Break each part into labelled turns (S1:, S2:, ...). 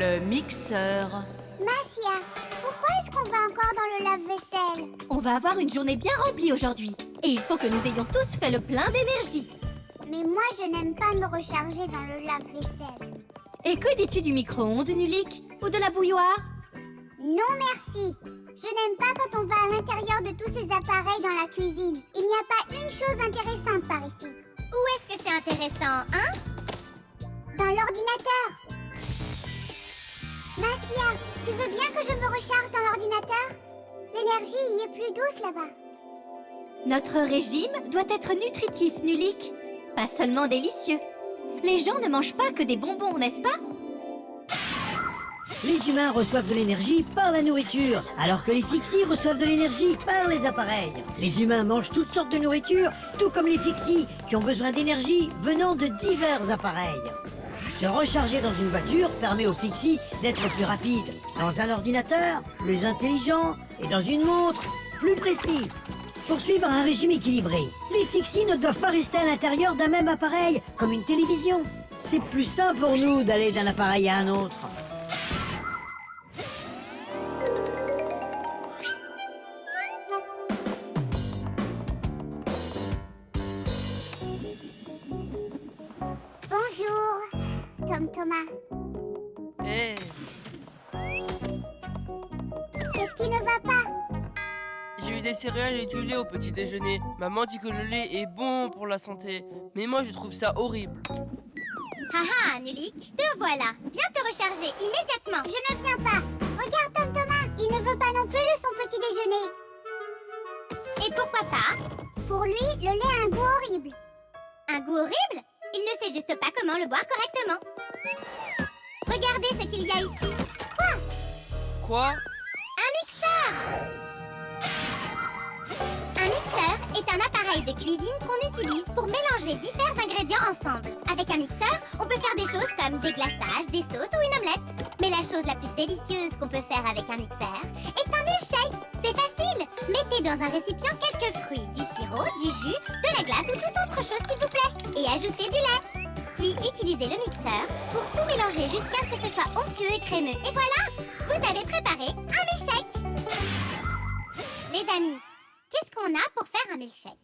S1: Le mixeur.
S2: Massia, pourquoi est-ce qu'on va encore dans le lave-vaisselle?
S3: On va avoir une journée bien remplie aujourd'hui. Et il faut que nous ayons tous fait le plein d'énergie.
S2: Mais moi, je n'aime pas me recharger dans le lave-vaisselle.
S3: Et que dis-tu du micro-ondes, Nulik? Ou de la bouilloire?
S2: Non, merci. Je n'aime pas quand on va à l'intérieur de tous ces appareils dans la cuisine. Il n'y a pas une chose intéressante par ici. Où est-ce que c'est intéressant, hein? Dans l'ordinateur. Massia, tu veux bien que je me recharge dans l'ordinateur? L'énergie y est plus douce là-bas.
S3: Notre régime doit être nutritif, Nulik. Pas seulement délicieux. Les gens ne mangent pas que des bonbons, n'est-ce pas?
S4: Les humains reçoivent de l'énergie par la nourriture, alors que les fixies reçoivent de l'énergie par les appareils. Les humains mangent toutes sortes de nourriture, tout comme les fixies, qui ont besoin d'énergie venant de divers appareils. Se recharger dans une voiture permet aux fixies d'être plus rapides, dans un ordinateur, plus intelligent, et dans une montre, plus précis. Pour suivre un régime équilibré, les fixies ne doivent pas rester à l'intérieur d'un même appareil, comme une télévision. C'est plus simple pour nous d'aller d'un appareil à un autre.
S2: Bonjour, Tom Thomas.
S5: Hé,
S2: Qu'est-ce qui ne va pas?
S5: j'ai eu des céréales et du lait au petit déjeuner. Maman dit que le lait est bon pour la santé, mais moi je trouve ça horrible.
S2: Haha, Nulik, te voilà. Viens te recharger immédiatement. Je ne viens pas. Regarde Tom Thomas, il ne veut pas non plus de son petit déjeuner. Et pourquoi pas? Pour lui, le lait a un goût horrible. Un goût horrible? Il ne sait juste pas comment le boire correctement. Regardez ce qu'il y a ici. Quoi?
S5: Quoi?
S2: Un mixeur! Un mixeur est un appareil de cuisine qu'on utilise pour mélanger divers ingrédients ensemble. Avec un mixeur, on peut faire des choses comme des glaçages, des sauces ou une omelette. Mais la chose la plus délicieuse qu'on peut faire avec un mixeur est un milkshake. C'est facile! Mettez dans un récipient quelques fruits, du sirop, du jus, de la glace ou toute autre chose qui vous plaît. Et ajoutez du lait. Puis utilisez le mixeur pour tout mélanger jusqu'à ce que ce soit onctueux et crémeux. Et voilà! Vous avez préparé un milkshake! Les amis, qu'est-ce qu'on a pour faire un milkshake?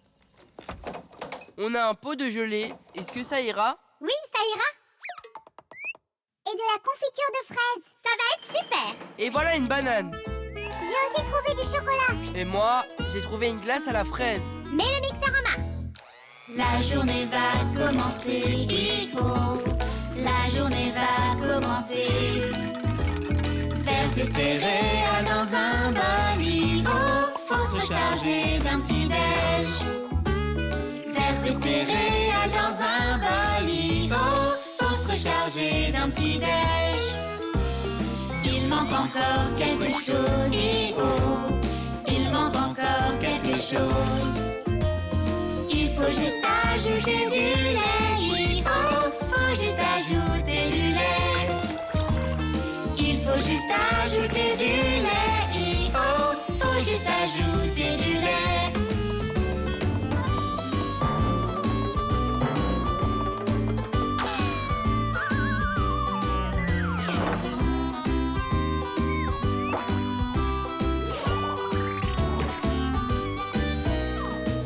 S5: On a un pot de gelée. Est-ce que ça ira?
S2: Oui, ça ira! Et de la confiture de fraises. Ça va être super!
S5: Et voilà une banane.
S2: J'ai aussi trouvé du chocolat.
S5: Et moi, j'ai trouvé une glace à la fraise.
S2: Mets le mixeur en marche.
S6: La journée va commencer, hip-ho. La journée va commencer. Verse des céréales dans un bol, hip-ho. Faut se recharger d'un petit déj. Verse des céréales dans un bol, hip-ho. Faut se recharger d'un petit déj. Il manque encore quelque chose, hip-ho. Il manque encore quelque chose. Il faut juste ajouter du lait, hip-ho. Faut juste ajouter du lait. Il faut juste ajouter du lait, hip-ho. Faut juste ajouter du lait.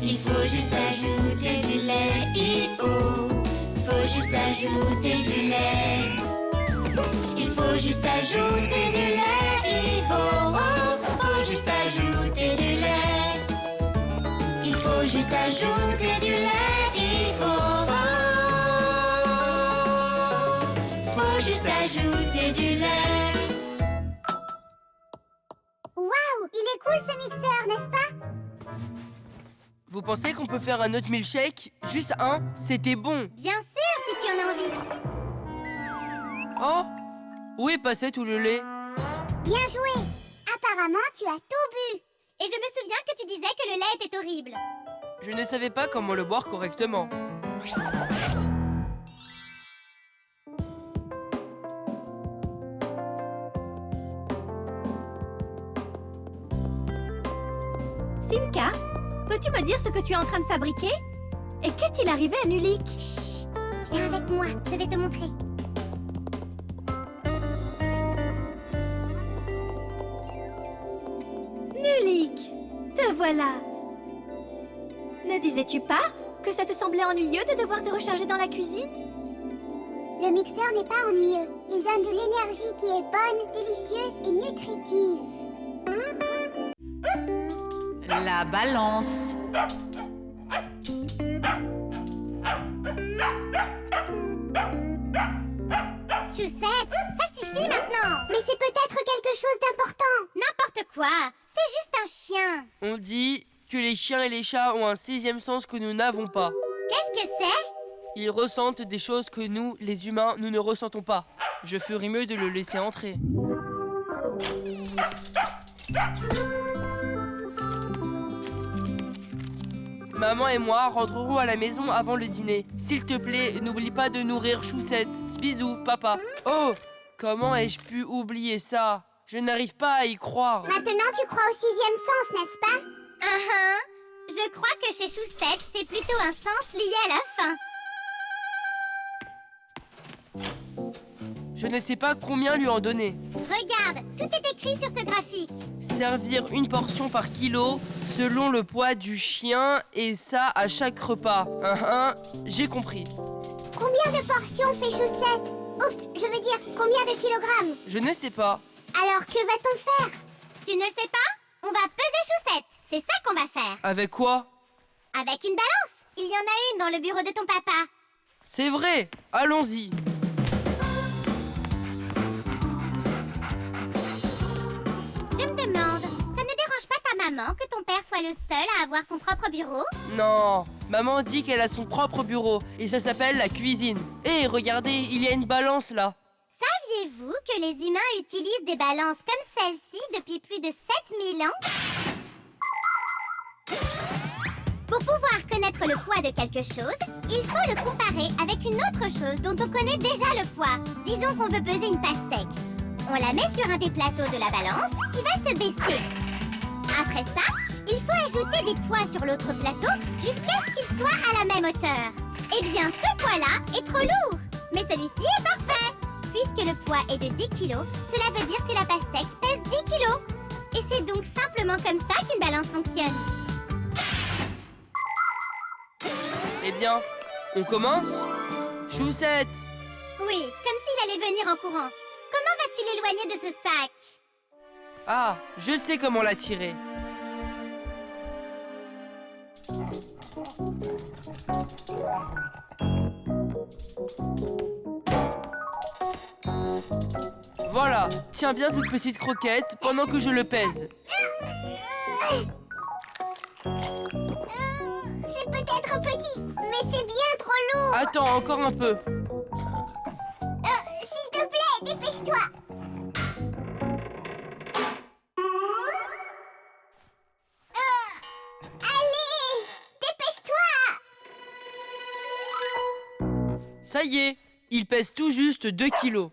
S6: Il faut juste ajouter du lait, hip-ho. Faut juste ajouter du lait. Il faut juste ajouter du lait, hip-ho. Faut juste ajouter du lait. Il faut juste ajouter du lait, hip-ho. Faut juste ajouter du lait.
S2: Waouh, il est cool ce mixeur, n'est-ce pas?
S5: Vous pensez qu'on peut faire un autre milkshake? Juste un? C'était bon.
S2: Bien sûr, si tu en as envie.
S5: Oh! Où est passé tout le lait?
S2: Bien joué. Apparemment, tu as tout bu. Et je me souviens que tu disais que le lait était horrible.
S5: Je ne savais pas comment le boire correctement.
S3: Simka, peux-tu me dire ce que tu es en train de fabriquer? Et qu'est-il arrivé à Nulik?
S2: Chut, viens avec moi, je vais te montrer.
S3: voilà. Ne disais-tu pas que ça te semblait ennuyeux de devoir te recharger dans la cuisine?
S2: Le mixeur n'est pas ennuyeux. Il donne de l'énergie qui est bonne, délicieuse et nutritive.
S1: La balance.
S2: Choussette, ça suffit maintenant. Mais c'est peut-être quelque chose d'important. N'importe quoi. C'est juste un chien.
S5: On dit que les chiens et les chats ont un 6e sens que nous n'avons pas.
S2: Qu'est-ce que c'est?
S5: Ils ressentent des choses que nous, les humains, nous ne ressentons pas. Je ferais mieux de le laisser entrer. Maman et moi rentrerons à la maison avant le dîner. S'il te plaît, n'oublie pas de nourrir Choussette. Bisous, papa. Oh, comment ai-je pu oublier ça? Je n'arrive pas à y croire.
S2: Maintenant, tu crois au 6e sens, n'est-ce pas? Je crois que chez Choussette, c'est plutôt un sens lié à la faim.
S5: Je ne sais pas combien lui en donner.
S2: Regarde, tout est écrit sur ce graphique.
S5: Servir une portion par kilo selon le poids du chien et ça à chaque repas. J'ai compris.
S2: Combien de portions fait Choussette? Oups, je veux dire, combien de kilogrammes?
S5: Je ne sais pas.
S2: Alors, que va-t-on faire? Tu ne le sais pas? On va peser Choussette. C'est ça qu'on va faire.
S5: Avec quoi?
S2: Avec une balance. Il y en a une dans le bureau de ton papa.
S5: C'est vrai. Allons-y.
S2: Je me demande, ça ne dérange pas ta maman que ton père soit le seul à avoir son propre bureau?
S5: Non, maman dit qu'elle a son propre bureau et ça s'appelle la cuisine. Hé, regardez, il y a une balance là.
S2: Saviez-vous que les humains utilisent des balances comme celle-ci depuis plus de 7000 ans? Pour pouvoir connaître le poids de quelque chose, il faut le comparer avec une autre chose dont on connaît déjà le poids. Disons qu'on veut peser une pastèque. On la met sur un des plateaux de la balance qui va se baisser. Après ça, il faut ajouter des poids sur l'autre plateau jusqu'à ce qu'ils soient à la même hauteur. Eh bien, ce poids-là est trop lourd, mais celui-ci est parfait. Puisque le poids est de 10 kilos, cela veut dire que la pastèque pèse 10 kilos. Et c'est donc simplement comme ça qu'une balance fonctionne.
S5: Eh bien, on commence? Choussette!
S2: Oui, comme s'il allait venir en courant. Comment vas-tu l'éloigner de ce sac?
S5: Ah, je sais comment la tirer. Voilà, tiens bien cette petite croquette pendant que je le pèse.
S2: C'est peut-être petit, mais c'est bien trop lourd.
S5: Attends, encore un peu.
S2: S'il te plaît, dépêche-toi. Allez, dépêche-toi.
S5: Ça y est, il pèse tout juste 2 kilos.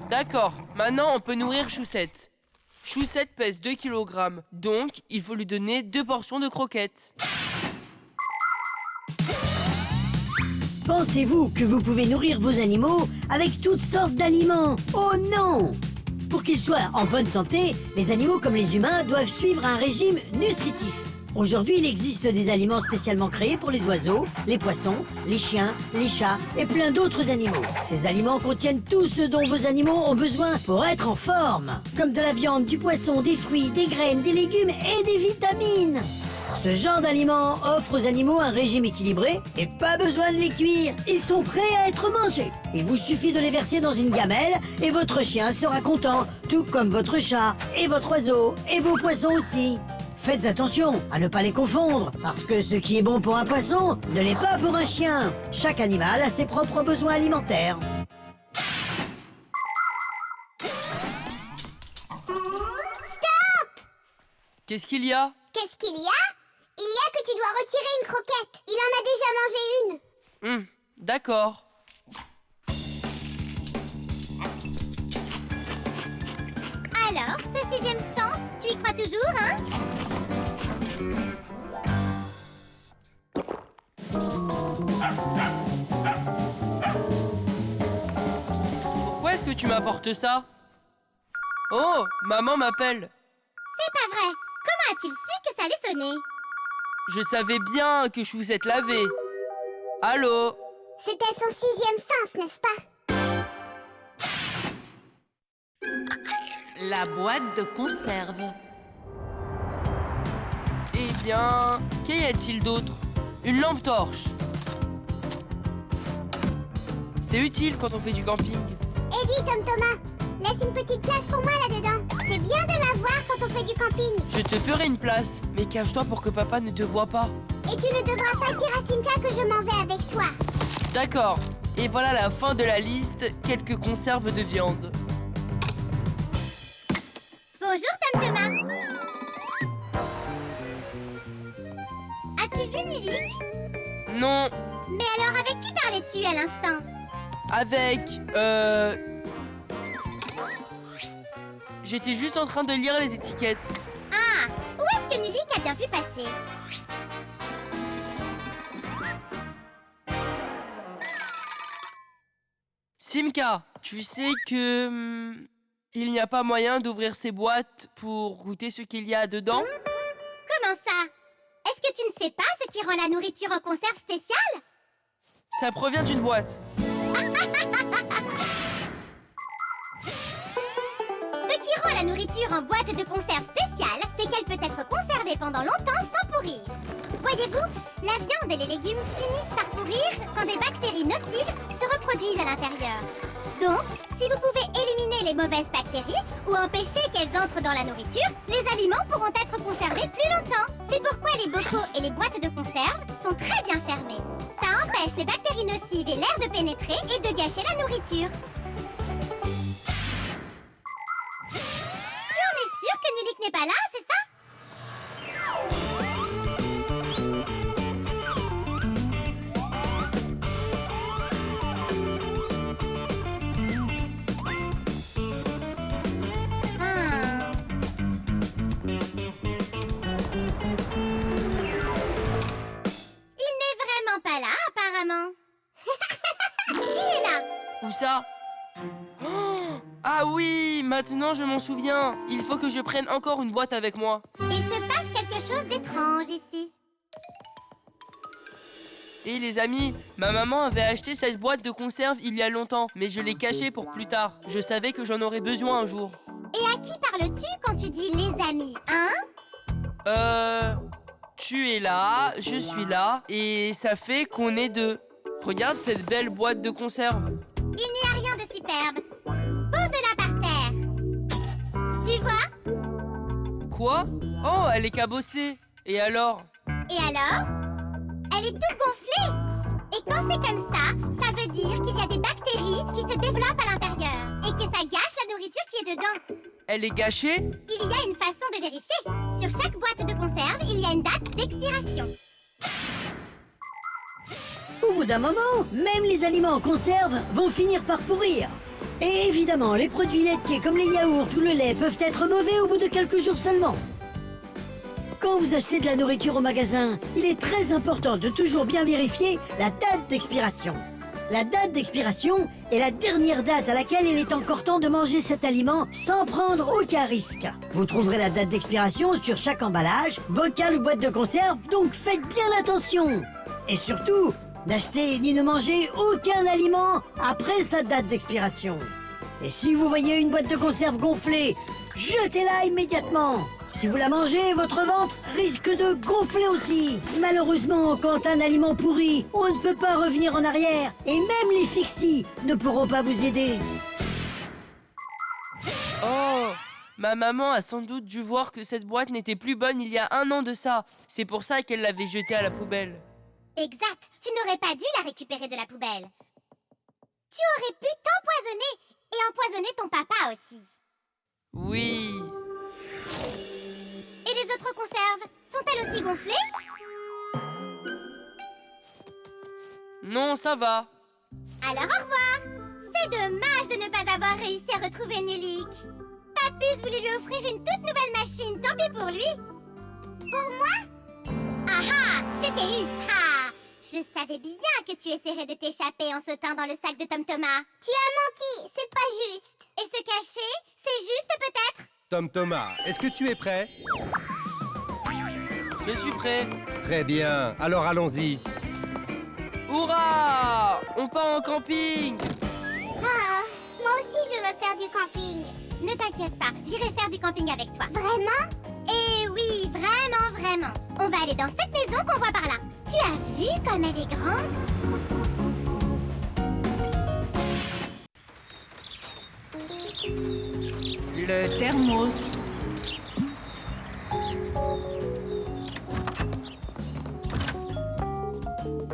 S5: D'accord, maintenant on peut nourrir Choussette. Choussette pèse 2 kg, donc il faut lui donner 2 portions de croquettes.
S4: Pensez-vous que vous pouvez nourrir vos animaux avec toutes sortes d'aliments? Oh non! Pour qu'ils soient en bonne santé, les animaux comme les humains doivent suivre un régime nutritif. Aujourd'hui, il existe des aliments spécialement créés pour les oiseaux, les poissons, les chiens, les chats et plein d'autres animaux. Ces aliments contiennent tout ce dont vos animaux ont besoin pour être en forme, comme de la viande, du poisson, des fruits, des graines, des légumes et des vitamines. Ce genre d'aliments offre aux animaux un régime équilibré et pas besoin de les cuire. Ils sont prêts à être mangés. Il vous suffit de les verser dans une gamelle et votre chien sera content, tout comme votre chat et votre oiseau et vos poissons aussi. Faites attention à ne pas les confondre, parce que ce qui est bon pour un poisson ne l'est pas pour un chien. Chaque animal a ses propres besoins alimentaires.
S5: Qu'est-ce qu'il y a?
S2: Qu'est-ce qu'il y a? Il y a que tu dois retirer une croquette. Il en a déjà mangé une.
S5: D'accord.
S2: Alors, toujours, hein?
S5: Pourquoi est-ce que tu m'apportes ça? Oh, maman m'appelle.
S2: C'est pas vrai. Comment a-t-il su que ça allait sonner?
S5: Je savais bien que Choussette l'avait. Allô?
S2: C'était son 6e sens, n'est-ce pas?
S1: La boîte de conserve.
S5: Eh bien, qu'y a-t-il d'autre? Une lampe torche. C'est utile quand on fait du camping.
S2: Eddie, Tom Thomas, laisse une petite place pour moi là-dedans. C'est bien de m'avoir quand on fait du camping.
S5: Je te ferai une place, mais cache-toi pour que papa ne te voie pas.
S2: Et tu ne devras pas dire à Simka que je m'en vais avec toi.
S5: D'accord. Et voilà la fin de la liste, quelques conserves de viande.
S2: Bonjour, Tom Thomas. As-tu vu Nulik?
S5: Non,
S2: Mais alors, avec qui parlais-tu à l'instant?
S5: avec... J'étais juste en train de lire les étiquettes.
S2: Ah, où est-ce que Nulik a bien pu passer?
S5: Simka, tu sais que... il n'y a pas moyen d'ouvrir ces boîtes pour goûter ce qu'il y a dedans?
S2: Comment ça? Est-ce que tu ne sais pas ce qui rend la nourriture en conserve spéciale?
S5: Ça provient d'une boîte.
S2: Ce qui rend la nourriture en boîte de conserve spéciale, c'est qu'elle peut être conservée pendant longtemps sans pourrir. Voyez-vous, la viande et les légumes finissent par pourrir quand des bactéries nocives se reproduisent à l'intérieur. Donc, si vous pouvez éliminer les mauvaises bactéries ou empêcher qu'elles entrent dans la nourriture, les aliments pourront être conservés plus longtemps. C'est pourquoi les bocaux et les boîtes de conserve sont très bien fermés. Ça empêche les bactéries nocives et l'air de pénétrer et de gâcher la nourriture. Tu en es sûr que Nulik n'est pas là, c'est ça? Pas là, apparemment. Qui est là?
S5: Où ça? Oh, ah oui, maintenant je m'en souviens. Il faut que je prenne encore une boîte avec moi.
S2: Il se passe quelque chose d'étrange ici.
S5: Et les amis, ma maman avait acheté cette boîte de conserve il y a longtemps, mais je l'ai cachée pour plus tard. Je savais que j'en aurais besoin un jour.
S2: Et à qui parles-tu quand tu dis les amis, hein?
S5: Tu es là, je suis là, et ça fait qu'on est deux. Regarde cette belle boîte de conserve.
S2: Il n'y a rien de superbe. Pose-la par terre. Tu vois?
S5: Quoi? Oh, elle est cabossée. Et alors?
S2: Et alors? Elle est toute gonflée. Et quand c'est comme ça veut dire qu'il y a des bactéries qui se développent à l'intérieur et que ça gâche la nourriture qui est dedans.
S5: Elle est gâchée?
S2: Il y a une façon de vérifier. Sur chaque boîte de conserve, il y a une date d'expiration.
S4: Au bout d'un moment, même les aliments en conserve vont finir par pourrir. Et évidemment, les produits laitiers comme les yaourts ou le lait peuvent être mauvais au bout de quelques jours seulement. Quand vous achetez de la nourriture au magasin, il est très important de toujours bien vérifier la date d'expiration. La date d'expiration est la dernière date à laquelle il est encore temps de manger cet aliment sans prendre aucun risque. Vous trouverez la date d'expiration sur chaque emballage, bocal ou boîte de conserve, donc faites bien attention. Et surtout, n'achetez ni ne mangez aucun aliment après sa date d'expiration. Et si vous voyez une boîte de conserve gonflée, jetez-la immédiatement. Si vous la mangez, votre ventre risque de gonfler aussi. Malheureusement, quand un aliment pourrit, on ne peut pas revenir en arrière. Et même les fixies ne pourront pas vous aider.
S5: Oh, ma maman a sans doute dû voir que cette boîte n'était plus bonne il y a 1 an de ça. C'est pour ça qu'elle l'avait jetée à la poubelle.
S2: Exact. Tu n'aurais pas dû la récupérer de la poubelle. Tu aurais pu t'empoisonner et empoisonner ton papa aussi.
S5: Oui.
S2: Et les autres conserves, sont-elles aussi gonflées?
S5: Non, ça va.
S2: Alors au revoir. C'est dommage de ne pas avoir réussi à retrouver Nulik. Papuce voulait lui offrir une toute nouvelle machine, tant pis pour lui. Pour moi? Ah ah, je t'ai eu. Ah, je savais bien que tu essaierais de t'échapper en sautant dans le sac de Tom Thomas. Tu as menti, c'est pas juste. Et se cacher, c'est juste peut-être?
S7: Tom Thomas, est-ce que tu es prêt?
S5: Je suis prêt.
S7: Très bien, alors allons-y.
S5: Hurrah! On part en camping!
S2: Ah, moi aussi je veux faire du camping. Ne t'inquiète pas, j'irai faire du camping avec toi. Vraiment? Eh oui, vraiment, vraiment. On va aller dans cette maison qu'on voit par là. Tu as vu comme elle est grande?
S1: Le thermos.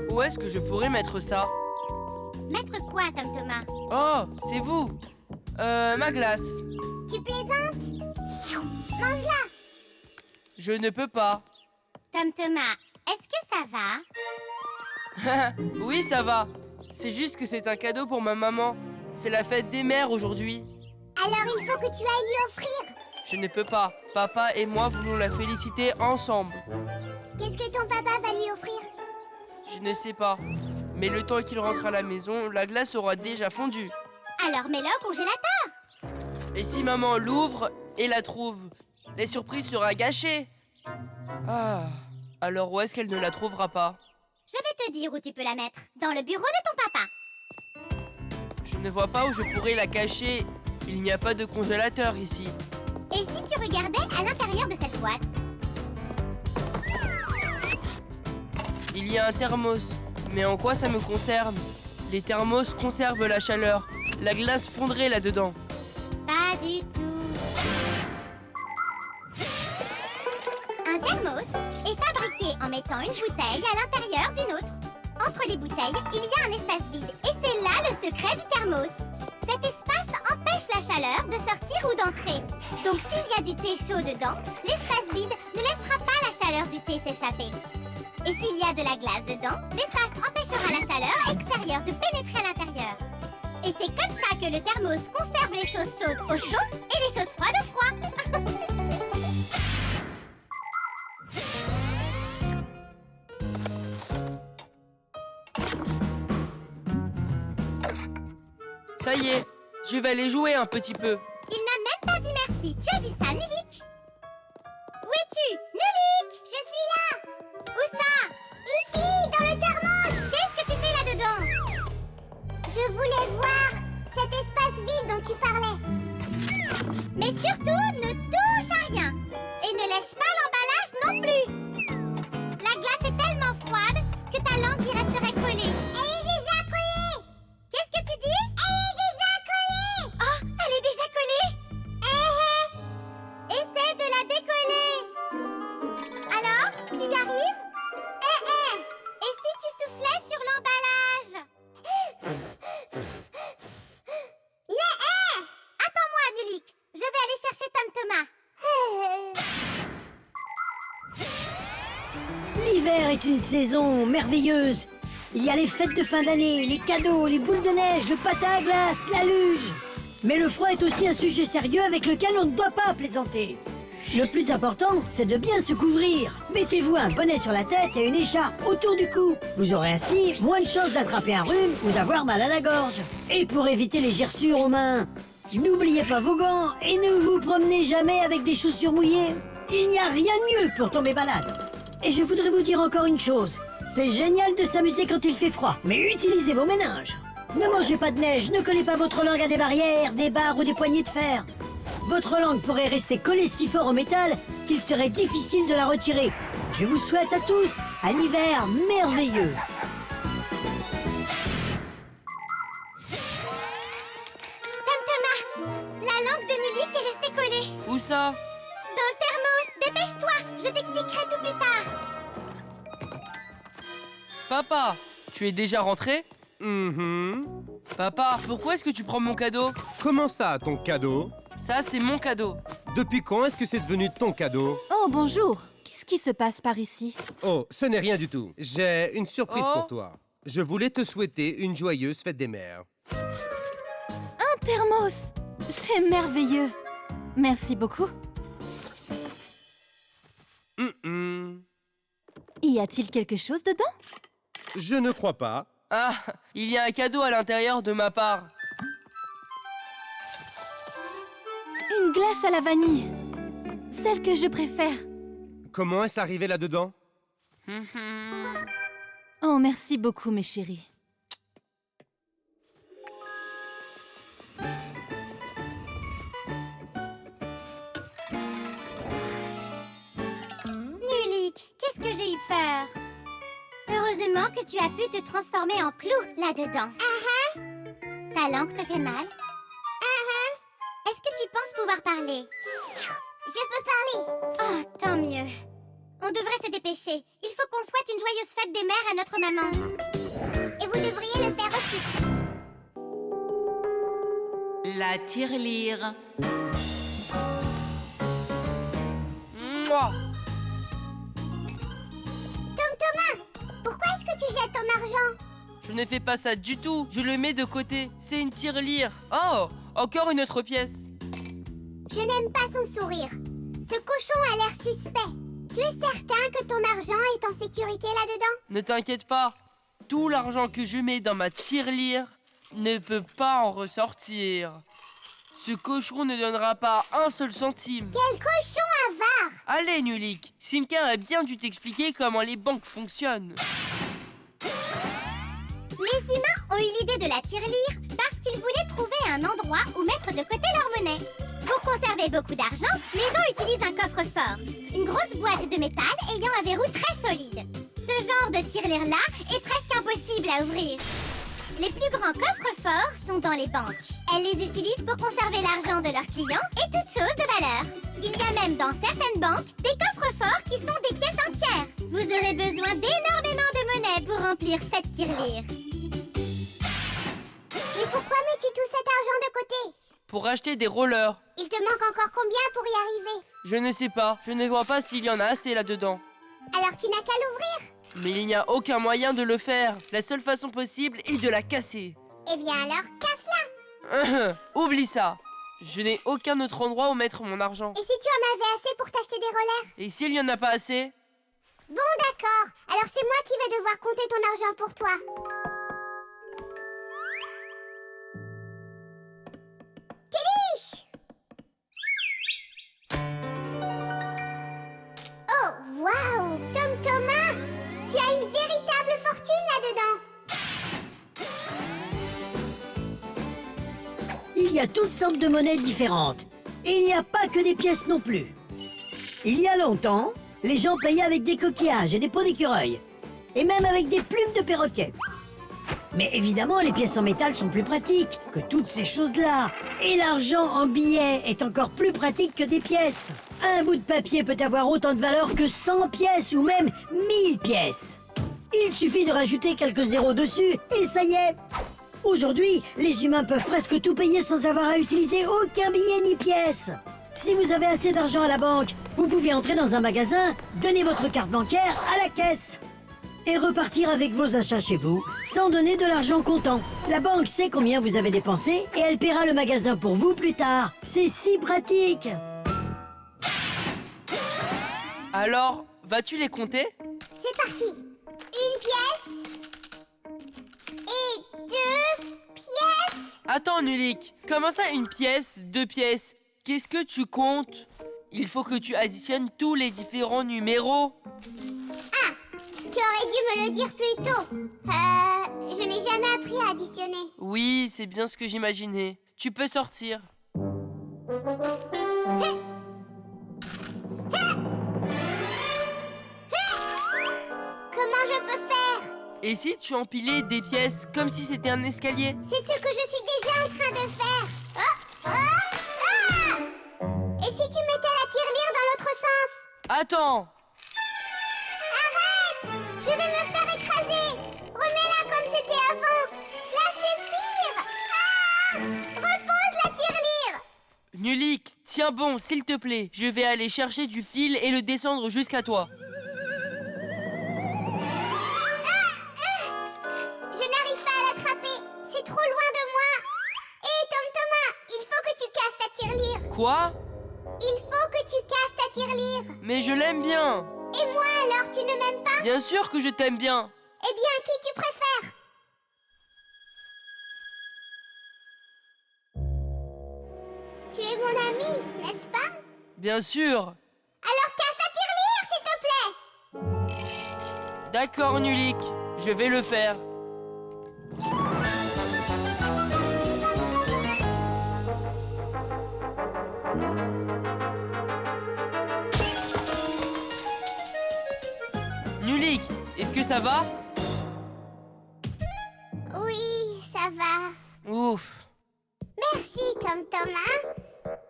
S5: Où est-ce que je pourrais mettre ça?
S2: Mettre quoi, Tom Thomas?
S5: Oh, c'est vous! Ma glace.
S2: Tu plaisantes? Mange-la!
S5: Je ne peux pas.
S2: Tom Thomas, est-ce que ça va?
S5: Oui, ça va. C'est juste que c'est un cadeau pour ma maman. C'est la fête des mères aujourd'hui.
S2: Alors il faut que tu ailles lui offrir.
S5: Je ne peux pas. Papa et moi voulons la féliciter ensemble.
S2: Qu'est-ce que ton papa va lui offrir?
S5: Je ne sais pas. Mais le temps qu'il rentre à la maison, la glace aura déjà fondu.
S2: Alors mets-le au congélateur.
S5: Et si maman l'ouvre et la trouve, la surprise sera gâchée. Ah. Alors où est-ce qu'elle ne la trouvera pas?
S2: Je vais te dire où tu peux la mettre. Dans le bureau de ton papa.
S5: Je ne vois pas où je pourrais la cacher. Il n'y a pas de congélateur ici.
S2: Et si tu regardais à l'intérieur de cette boîte?
S5: Il y a un thermos. Mais en quoi ça me concerne? Les thermos conservent la chaleur. La glace fondrait là-dedans.
S2: Pas du tout. Un thermos est fabriqué en mettant une bouteille à l'intérieur d'une autre. Entre les bouteilles, il y a un espace vide. Et c'est là le secret du thermos. Cet espace empêche la chaleur de sortir ou d'entrer. Donc s'il y a du thé chaud dedans, l'espace vide ne laissera pas la chaleur du thé s'échapper. Et s'il y a de la glace dedans, l'espace empêchera la chaleur extérieure de pénétrer à l'intérieur. Et c'est comme ça que le thermos conserve les choses chaudes au chaud et les choses froides au froid.
S5: Ça y est, je vais aller jouer un petit peu.
S2: Il n'a même pas dit merci. Tu as vu ça, Nulik? Où es-tu? Nulik! Je suis là! Où ça? Ici, dans le thermos! Qu'est-ce que tu fais là-dedans? Je voulais voir cet espace vide dont tu parlais. Mais surtout, ne touche à rien. Et ne lèche pas l'emballage non plus. La glace est tellement froide que ta langue y resterait collée. Elle est déjà collée! Qu'est-ce que tu dis? Elle est déjà collée! Oh, elle est déjà collée? Essaie de la décoller. Alors, tu y arrives? Et si tu soufflais sur l'emballage? Attends-moi, Nulik. Je vais aller chercher Tom Thomas.
S4: L'hiver est une saison merveilleuse. Il y a les fêtes de fin d'année, les cadeaux, les boules de neige, le patin à glace, la luge. Mais le froid est aussi un sujet sérieux avec lequel on ne doit pas plaisanter. Le plus important, c'est de bien se couvrir. Mettez-vous un bonnet sur la tête et une écharpe autour du cou. Vous aurez ainsi moins de chances d'attraper un rhume ou d'avoir mal à la gorge. Et pour éviter les gerçures aux mains, n'oubliez pas vos gants et ne vous promenez jamais avec des chaussures mouillées. Il n'y a rien de mieux pour tomber malade. Et je voudrais vous dire encore une chose. C'est génial de s'amuser quand il fait froid, mais utilisez vos méninges. Ne mangez pas de neige, ne collez pas votre langue à des barrières, des barres ou des poignées de fer. Votre langue pourrait rester collée si fort au métal qu'il serait difficile de la retirer. Je vous souhaite à tous un hiver merveilleux.
S2: Tom Thomas, la langue de Nulik est restée collée.
S5: Où ça?
S2: Dans le thermos, dépêche-toi. Je t'expliquerai tout plus tard.
S5: Papa, tu es déjà rentré? Papa, pourquoi est-ce que tu prends mon cadeau?
S7: Comment ça, ton cadeau?
S5: Ça, c'est mon cadeau.
S7: Depuis quand est-ce que c'est devenu ton cadeau?
S1: Oh, bonjour. Qu'est-ce qui se passe par ici?
S7: Oh, ce n'est rien du tout. J'ai une surprise
S5: Oh.
S7: pour toi. Je voulais te souhaiter une joyeuse fête des mères.
S1: Un thermos! C'est merveilleux. Merci beaucoup. Y a-t-il quelque chose dedans?
S7: Je ne crois pas.
S5: Ah, il y a un cadeau à l'intérieur de ma part.
S1: Une glace à la vanille. Celle que je préfère.
S7: Comment est-ce arrivé là-dedans?
S1: Oh, merci beaucoup, mes chéris.
S2: Nulik, qu'est-ce que j'ai eu peur? Heureusement que tu as pu te transformer en clou là-dedans. Ta langue te fait mal? Est-ce que tu penses pouvoir parler? Je peux parler. Oh, tant mieux. On devrait se dépêcher. Il faut qu'on souhaite une joyeuse fête des mères à notre maman. Et vous devriez le faire aussi.
S1: La tirelire.
S5: Mouah.
S2: Thomas, pourquoi est-ce que tu jettes ton argent?
S5: Je ne fais pas ça du tout. Je le mets de côté. C'est une tirelire. Oh, encore une autre pièce.
S2: Je n'aime pas son sourire. Ce cochon a l'air suspect. Tu es certain que ton argent est en sécurité là-dedans?
S5: Ne t'inquiète pas. Tout l'argent que je mets dans ma tirelire ne peut pas en ressortir. Ce cochon ne donnera pas un seul centime.
S2: Quel cochon avare!
S5: Allez, Nulik. Simka a bien dû t'expliquer comment les banques fonctionnent.
S2: Les humains ont eu l'idée de la tirelire parce qu'ils voulaient trouver un endroit où mettre de côté leur monnaie. Pour conserver beaucoup d'argent, les gens utilisent un coffre-fort, une grosse boîte de métal ayant un verrou très solide. Ce genre de tirelire-là est presque impossible à ouvrir. Les plus grands coffres-forts sont dans les banques. Elles les utilisent pour conserver l'argent de leurs clients et toutes choses de valeur. Il y a même dans certaines banques des coffres-forts qui sont des pièces entières. Vous aurez besoin d'énormément de monnaie pour remplir cette tirelire. Mais pourquoi mets-tu tout cet argent de côté?
S5: Pour acheter des rollers.
S2: Il te manque encore combien pour y arriver?
S5: Je ne sais pas. Je ne vois pas s'il y en a assez là-dedans.
S2: Alors tu n'as qu'à l'ouvrir.
S5: Mais il n'y a aucun moyen de le faire. La seule façon possible est de la casser.
S2: Eh bien alors, casse-la.
S5: Oublie ça. Je n'ai aucun autre endroit où mettre mon argent.
S2: Et si tu en avais assez pour t'acheter des rollers?
S5: Et s'il n'y en a pas assez?
S2: Bon, d'accord. Alors c'est moi qui vais devoir compter ton argent pour toi. Téliche! Oh, waouh! Thomas, tu as une véritable fortune là-dedans.
S4: Il y a toutes sortes de monnaies différentes. Et il n'y a pas que des pièces non plus. Il y a longtemps, les gens payaient avec des coquillages et des peaux d'écureuil. Et même avec des plumes de perroquet. Mais évidemment, les pièces en métal sont plus pratiques que toutes ces choses-là. Et l'argent en billets est encore plus pratique que des pièces. Un bout de papier peut avoir autant de valeur que 100 pièces ou même 1000 pièces. Il suffit de rajouter quelques zéros dessus et ça y est. Aujourd'hui, les humains peuvent presque tout payer sans avoir à utiliser aucun billet ni pièce. Si vous avez assez d'argent à la banque, vous pouvez entrer dans un magasin, donner votre carte bancaire à la caisse et repartir avec vos achats chez vous sans donner de l'argent comptant. La banque sait combien vous avez dépensé et elle paiera le magasin pour vous plus tard. C'est si pratique.
S5: Alors, vas-tu les compter?
S2: C'est parti. Une pièce. Et 2 pièces.
S5: Attends, Nulik. Comment ça, une pièce, 2 pièces? Qu'est-ce que tu comptes? Il faut que tu additionnes tous les différents numéros.
S2: Ah, tu aurais dû me le dire plus tôt. Je n'ai jamais appris à additionner.
S5: Oui, c'est bien ce que j'imaginais. Tu peux sortir.
S2: Comment je peux faire?
S5: Et si tu empilais des pièces comme si c'était un escalier?
S2: C'est ce que je suis déjà en train de faire. Oh, oh, ah! Et si tu mettais la tirelire dans l'autre sens?
S5: Attends!
S2: Arrête! Je vais me faire écraser. Remets-la comme c'était avant. Là, c'est pire. Ah! Repose la tirelire.
S5: Nulik, tiens bon, s'il te plaît. Je vais aller chercher du fil et le descendre jusqu'à toi.
S2: Je n'arrive pas à l'attraper. C'est trop loin de moi. Hé, Thomas, il faut que tu casses ta tirelire.
S5: Quoi?
S2: tu casses ta tirelire?
S5: Mais je l'aime bien.
S2: Et moi alors, tu ne m'aimes pas?
S5: Bien sûr que je t'aime bien.
S2: Eh bien, qui tu préfères? Tu es mon ami, n'est-ce pas?
S5: Bien sûr.
S2: Alors casse ta tirelire, s'il te plaît!
S5: D'accord, Nulik. Je vais le faire. Nulik, est-ce que ça va?
S2: Oui, ça va.
S5: Ouf.
S2: Merci, Tom Thomas.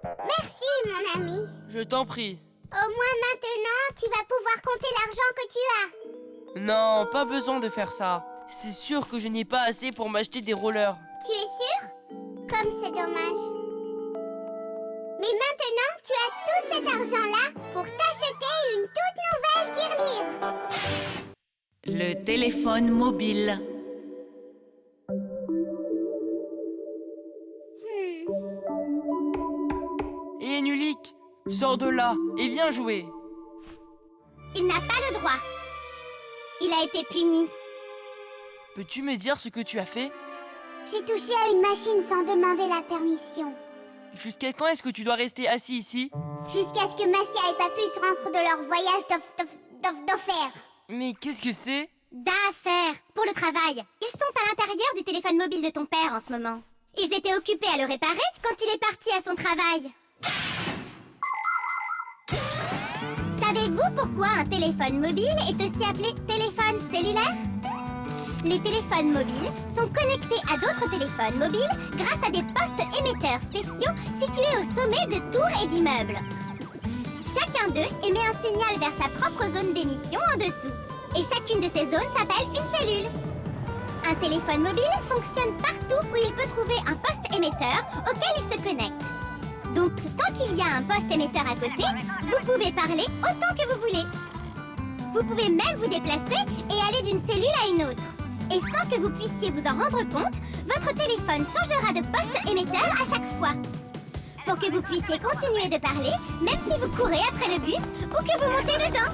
S2: Merci, mon ami.
S5: Je t'en prie.
S2: Au moins maintenant, tu vas pouvoir compter l'argent que tu as.
S5: Non, pas besoin de faire ça. C'est sûr que je n'ai pas assez pour m'acheter des rollers.
S2: Tu es sûr? Comme c'est dommage. Mais maintenant, tu as tout cet argent-là pour t'acheter une toute nouvelle tirelire.
S8: Le téléphone mobile.
S5: Hé, Nulik, sors de là et viens jouer.
S2: Il n'a pas le droit. Il a été puni.
S5: Peux-tu me dire ce que tu as fait?
S2: J'ai touché à une machine sans demander la permission.
S5: Jusqu'à quand est-ce que tu dois rester assis ici?
S2: Jusqu'à ce que Massia et Papus rentrent de leur voyage d'affaires.
S5: Mais qu'est-ce que c'est?
S2: D'affaires, pour le travail. Ils sont à l'intérieur du téléphone mobile de ton père en ce moment. Ils étaient occupés à le réparer quand il est parti à son travail. Savez-vous pourquoi un téléphone mobile est aussi appelé téléphone cellulaire? Les téléphones mobiles sont connectés à d'autres téléphones mobiles grâce à des postes émetteurs spéciaux situés au sommet de tours et d'immeubles. Chacun d'eux émet un signal vers sa propre zone d'émission en dessous. Et chacune de ces zones s'appelle une cellule. Un téléphone mobile fonctionne partout où il peut trouver un poste émetteur auquel il se connecte. Donc, tant qu'il y a un poste émetteur à côté, vous pouvez parler autant que vous voulez. Vous pouvez même vous déplacer et aller d'une cellule à une autre. Et sans que vous puissiez vous en rendre compte, votre téléphone changera de poste émetteur à chaque fois. Pour que vous puissiez continuer de parler, même si vous courez après le bus ou que vous montez dedans.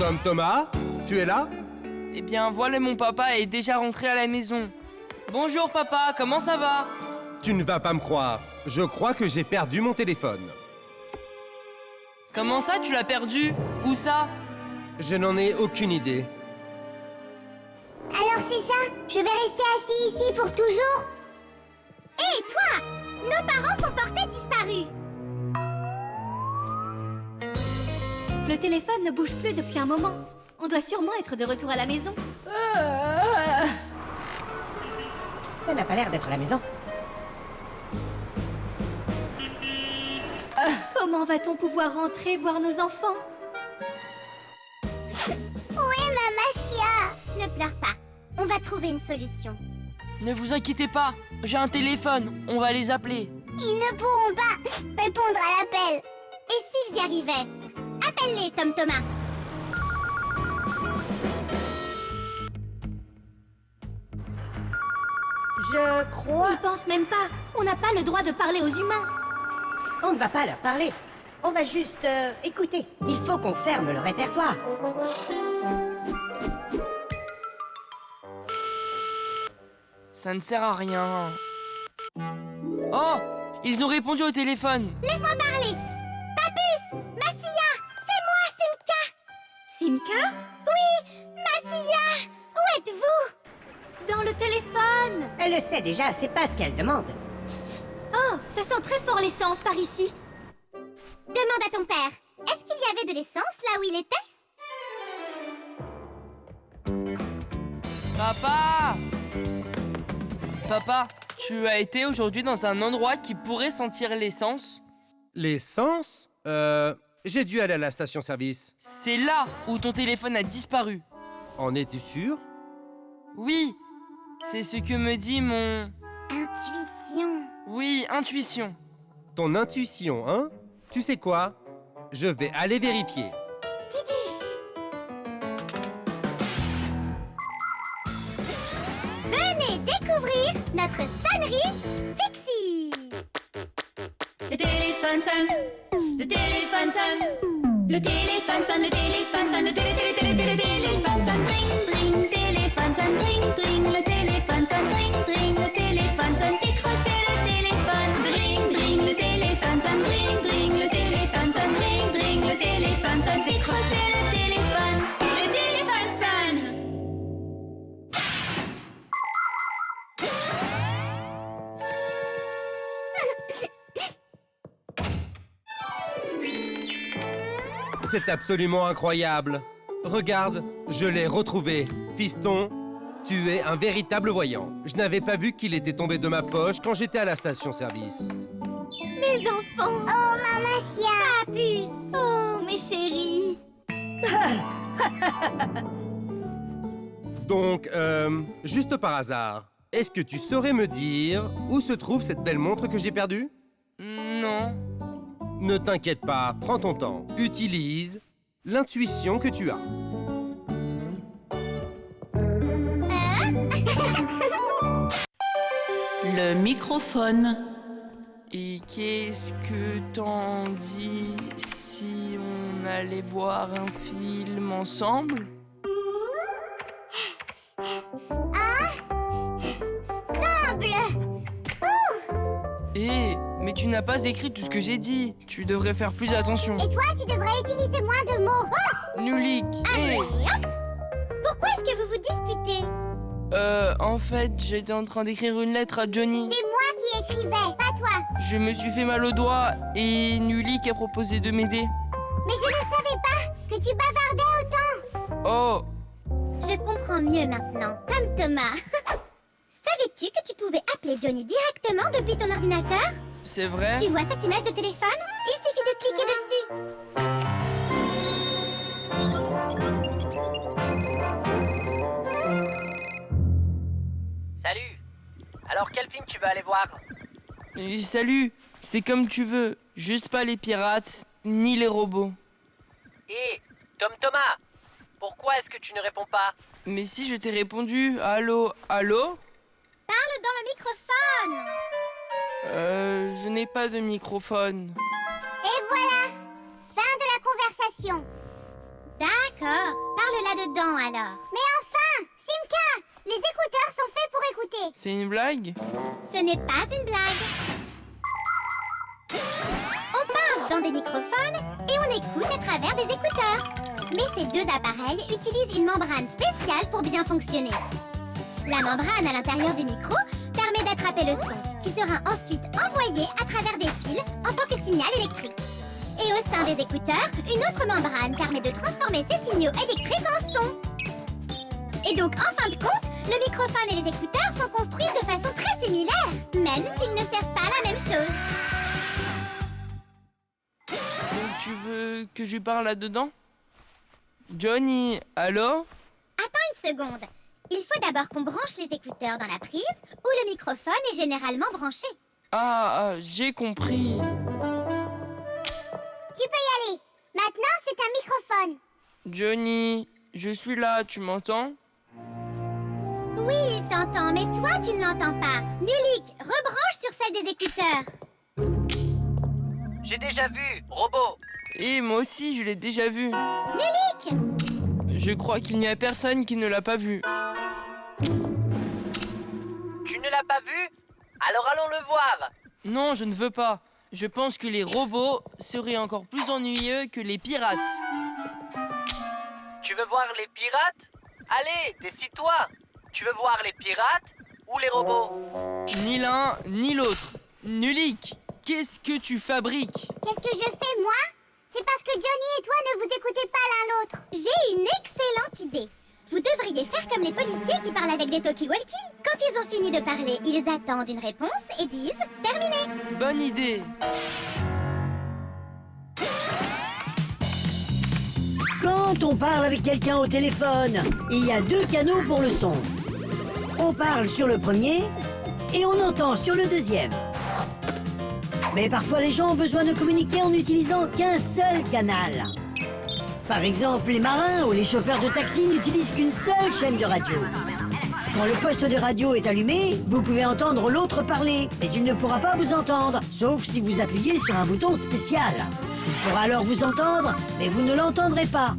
S7: Tom Thomas, tu es là?
S5: Eh bien, voilà, mon papa est déjà rentré à la maison. Bonjour papa, comment ça va?
S7: Tu ne vas pas me croire. Je crois que j'ai perdu mon téléphone.
S5: Comment ça, tu l'as perdu? Où ça?
S7: Je n'en ai aucune idée.
S2: Alors c'est ça? Je vais rester assis ici pour toujours? Hé, toi! Nos parents sont portés disparus!
S3: Le téléphone ne bouge plus depuis un moment. On doit sûrement être de retour à la maison.
S4: Ça n'a pas l'air d'être la maison.
S3: Comment va-t-on pouvoir rentrer voir nos enfants?
S2: Où est ma Massia? Ne pleure pas. On va trouver une solution.
S5: Ne vous inquiétez pas, j'ai un téléphone, on va les appeler.
S2: Ils ne pourront pas répondre à l'appel. Et s'ils y arrivaient? Appelle-les, Tom Thomas.
S4: Je crois...
S3: Ils pensent même pas. On n'a pas le droit de parler aux humains.
S4: On ne va pas leur parler. On va juste écouter. Il faut qu'on ferme le répertoire.
S5: Ça ne sert à rien. Oh, ils ont répondu au téléphone.
S2: Laisse-moi parler. Papus, Massia, c'est moi, Simka.
S3: Simka?
S2: Oui, Massia, où êtes-vous?
S3: Dans le téléphone!
S4: Elle le sait déjà, c'est pas ce qu'elle demande.
S3: Oh, ça sent très fort l'essence par ici.
S2: Demande à ton père. Est-ce qu'il y avait de l'essence là où il était?
S5: Papa! Papa, tu as été aujourd'hui dans un endroit qui pourrait sentir l'essence?
S7: L'essence? J'ai dû aller à la station-service.
S5: C'est là où ton téléphone a disparu.
S7: En es-tu sûr?
S5: Oui, c'est ce que me dit mon...
S2: Intuition.
S5: Oui, intuition.
S7: Ton intuition, hein? Tu sais quoi? Je vais aller vérifier.
S2: Titi. Venez découvrir notre sonnerie Fixie.
S6: téléphone sonne. Le téléphone sonne. Le téléphone sonne, le téléphone sonne, le téléphone sonne. Bring, bring, téléphone sonne, bring, bring. Le téléphone sonne, bring, bring. Le téléphone sonne, décrochez le téléphone. Bring, bring, le téléphone sonne, bring, bring. Le téléphone sonne, bring, bring. Le téléphone sonne, décrochez le téléphone. Le téléphone sonne.
S7: C'est absolument incroyable. Regarde, je l'ai retrouvé. Fiston, tu es un véritable voyant. Je n'avais pas vu qu'il était tombé de ma poche quand j'étais à la station-service.
S3: Mes enfants!
S2: Oh, Mamacia!
S3: Puce! Oh, mes chéris!
S7: Donc, juste par hasard, est-ce que tu saurais me dire où se trouve cette belle montre que j'ai perdue?
S5: Non.
S7: Ne t'inquiète pas, prends ton temps. Utilise l'intuition que tu as.
S8: Le microphone.
S5: Et qu'est-ce que t'en dis si on allait voir un film ensemble?
S2: Semble!
S5: Eh, mais tu n'as pas écrit tout ce que j'ai dit. Tu devrais faire plus attention.
S2: Et toi, tu devrais utiliser moins de mots. Oh!
S5: Nulik,
S2: Allez,
S5: eh!
S2: hop! Pourquoi est-ce que vous vous disputez?
S5: En fait, j'étais en train d'écrire une lettre à Johnny.
S2: C'est moi qui écrivais, pas toi.
S5: Je me suis fait mal au doigt et Nulik a proposé de m'aider.
S2: Mais je ne savais pas que tu bavardais autant.
S5: Oh,
S2: Je comprends mieux maintenant, comme Thomas. Savais-tu que tu pouvais appeler Johnny directement depuis ton ordinateur?
S5: c'est vrai?
S2: Tu vois cette image de téléphone? Il suffit de cliquer dessus.
S9: Salut. Alors quel film tu veux aller voir?
S5: Salut, c'est comme tu veux. Juste pas les pirates, ni les robots.
S9: Hé, Thomas, pourquoi est-ce que tu ne réponds pas?
S5: Mais si je t'ai répondu, allô, allô?
S2: Parle dans le microphone.
S5: Je n'ai pas de microphone.
S2: Et voilà, fin de la conversation. D'accord, parle là-dedans alors. Mais enfin, Simka, les écouteurs sont faits pour écouter.
S5: C'est une blague?
S2: Ce n'est pas une blague. On parle dans des microphones et on écoute à travers des écouteurs. Mais ces deux appareils utilisent une membrane spéciale pour bien fonctionner. La membrane à l'intérieur du micro permet d'attraper le son, qui sera ensuite envoyé à travers des fils en tant que signal électrique. Et au sein des écouteurs, une autre membrane permet de transformer ces signaux électriques en son. Et donc, en fin de compte, le microphone et les écouteurs sont construits de façon très similaire, même s'ils ne servent pas la même chose.
S5: Donc tu veux que je lui parle là-dedans? Johnny, allô?
S2: Attends une seconde. Il faut d'abord qu'on branche les écouteurs dans la prise où le microphone est généralement branché.
S5: Ah, j'ai compris.
S2: Tu peux y aller. Maintenant, c'est un microphone.
S5: Johnny, je suis là, tu m'entends?
S2: Oui, il t'entend, mais toi, tu ne l'entends pas. Nulik, rebranche sur celle des écouteurs.
S9: J'ai déjà vu, robot.
S5: Et moi aussi, je l'ai déjà vu.
S2: Nulik!
S5: Je crois qu'il n'y a personne qui ne l'a pas vu.
S9: Tu ne l'as pas vu? Alors allons le voir.
S5: Non, je ne veux pas. Je pense que les robots seraient encore plus ennuyeux que les pirates.
S9: Tu veux voir les pirates? Allez, décide-toi. Tu veux voir les pirates ou les robots?
S5: Ni l'un, ni l'autre. Nulik, qu'est-ce que tu fabriques?
S2: Qu'est-ce que je fais, moi? C'est parce que Johnny et toi ne vous écoutez pas l'un l'autre. J'ai une excellente idée. Vous devriez faire comme les policiers qui parlent avec des talkie-walkie. Quand ils ont fini de parler, ils attendent une réponse et disent « Terminé ».
S5: Bonne idée.
S4: Quand on parle avec quelqu'un au téléphone, il y a deux canaux pour le son. On parle sur le premier et on entend sur le deuxième. Mais parfois les gens ont besoin de communiquer en n'utilisant qu'un seul canal. Par exemple, les marins ou les chauffeurs de taxi n'utilisent qu'une seule chaîne de radio. Quand le poste de radio est allumé, vous pouvez entendre l'autre parler, mais il ne pourra pas vous entendre, sauf si vous appuyez sur un bouton spécial. Il pourra alors vous entendre, mais vous ne l'entendrez pas.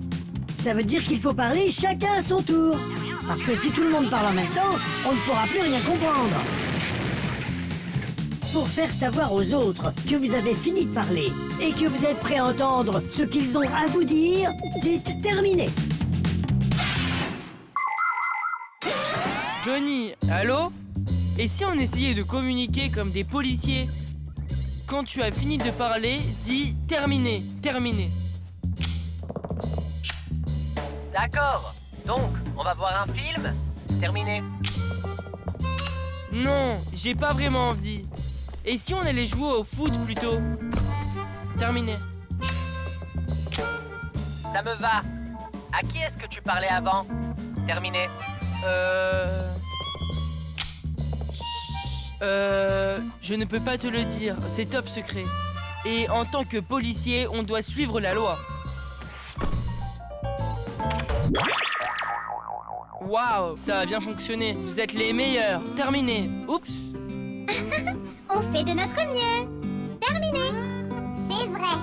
S4: Ça veut dire qu'il faut parler chacun à son tour. Parce que si tout le monde parle en même temps, on ne pourra plus rien comprendre. Pour faire savoir aux autres que vous avez fini de parler et que vous êtes prêt à entendre ce qu'ils ont à vous dire, dites terminé.
S5: Johnny, allô? Et si on essayait de communiquer comme des policiers? Quand tu as fini de parler, dis terminé, terminé.
S9: D'accord. Donc, on va voir un film? Terminé.
S5: Non, j'ai pas vraiment envie. Et si on allait jouer au foot plutôt? Terminé.
S9: Ça me va. À qui est-ce que tu parlais avant? Terminé.
S5: Je ne peux pas te le dire, c'est top secret. Et en tant que policier, on doit suivre la loi. Waouh, ça a bien fonctionné. Vous êtes les meilleurs. Terminé. Oups.
S2: On fait de notre mieux. Terminé. C'est vrai.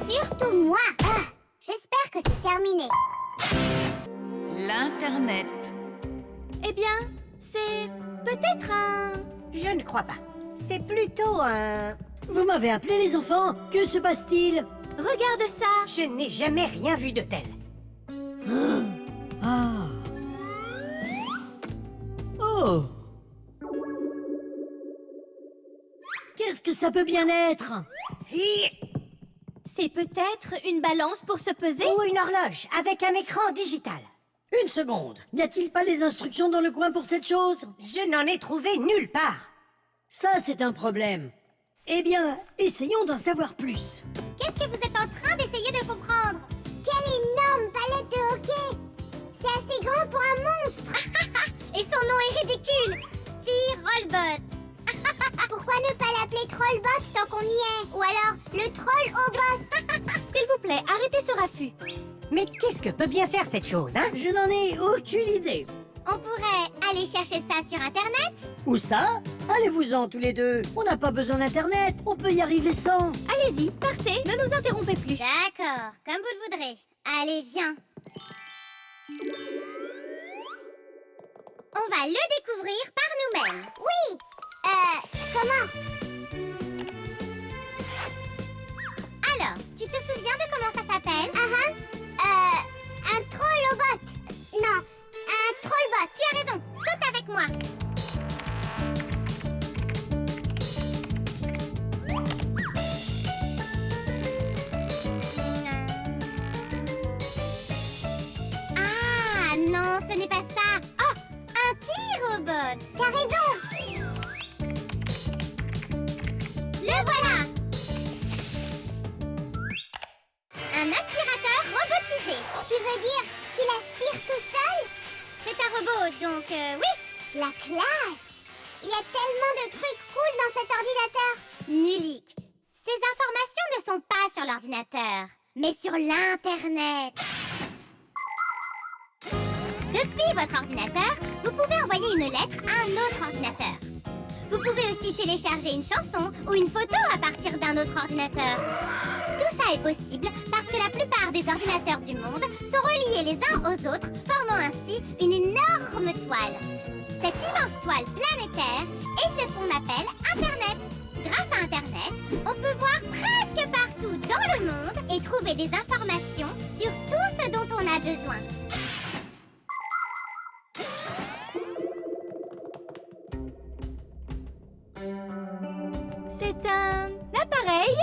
S2: Surtout moi. Ah, j'espère que c'est terminé.
S8: L'Internet.
S3: Eh bien, c'est peut-être un...
S4: Je ne crois pas. C'est plutôt un... Vous m'avez appelé les enfants? Que se passe-t-il?
S3: Regarde ça.
S4: Je n'ai jamais rien vu de tel. Ah. Oh. Qu'est-ce que ça peut bien être?
S3: C'est peut-être une balance pour se peser?
S4: Ou une horloge avec un écran digital. Une seconde. N'y a-t-il pas les instructions dans le coin pour cette chose? Je n'en ai trouvé nulle part. Ça, c'est un problème. Eh bien, essayons d'en savoir plus.
S2: Qu'est-ce que vous êtes en train d'essayer de comprendre? Quelle énorme palette de hockey! C'est assez grand pour un monstre! Et son nom est ridicule! T-Rollbot! Pourquoi ne pas l'appeler Trollbot tant qu'on y est? Ou alors le troll au bot?
S3: S'il vous plaît, arrêtez ce raffut.
S4: Mais qu'est-ce que peut bien faire cette chose, hein? Je n'en ai aucune idée.
S2: On pourrait aller chercher ça sur Internet?
S4: Où ça? Allez-vous-en tous les deux. On n'a pas besoin d'Internet. On peut y arriver sans.
S3: Allez-y, partez, ne nous interrompez plus.
S2: D'accord, comme vous le voudrez. Allez, viens. On va le découvrir par nous-mêmes. Oui! Comment? Alors, tu te souviens de comment ça s'appelle? Un trollobot. Non, un trollbot. Tu as raison. Saute avec moi. Ah, non, ce n'est pas ça. Oh, un T-robot. T'as raison. Le voilà. Un aspirateur robotisé. Tu veux dire qu'il aspire tout seul? C'est un robot, donc oui. La classe. Il y a tellement de trucs cool dans cet ordinateur. Nulik, ces informations ne sont pas sur l'ordinateur, mais sur l'Internet. Depuis votre ordinateur, vous pouvez envoyer une lettre à un autre ordinateur. Vous pouvez aussi télécharger une chanson ou une photo à partir d'un autre ordinateur. Tout ça est possible parce que la plupart des ordinateurs du monde sont reliés les uns aux autres, formant ainsi une énorme toile. Cette immense toile planétaire est ce qu'on appelle Internet. Grâce à Internet, on peut voir presque partout dans le monde et trouver des informations sur tout ce dont on a besoin.
S3: C'est un appareil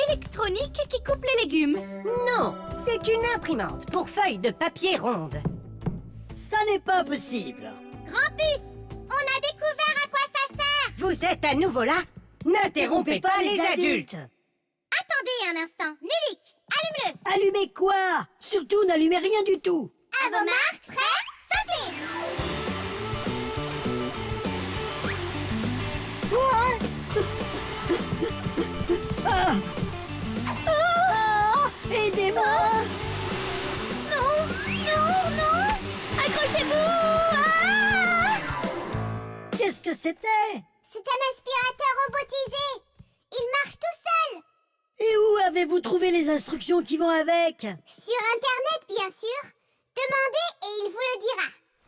S3: électronique qui coupe les légumes.
S4: Non, c'est une imprimante pour feuilles de papier ronde. Ça n'est pas possible.
S2: Grampus, on a découvert à quoi ça sert.
S4: Vous êtes à nouveau là? N'interrompez pas les adultes.
S2: Attendez un instant. Nulik, allume-le.
S4: Allumez quoi? Surtout n'allumez rien du tout.
S2: À vos marques, prêts, sautez.
S4: Ah! Ah! Aidez-moi!
S3: Non, non, non. Accrochez-vous. Ah!
S4: c'était?
S2: C'est un aspirateur robotisé. Il marche tout seul.
S4: Et où avez-vous trouvé les instructions qui vont avec?
S2: Sur Internet, bien sûr. Demandez et il vous le dira.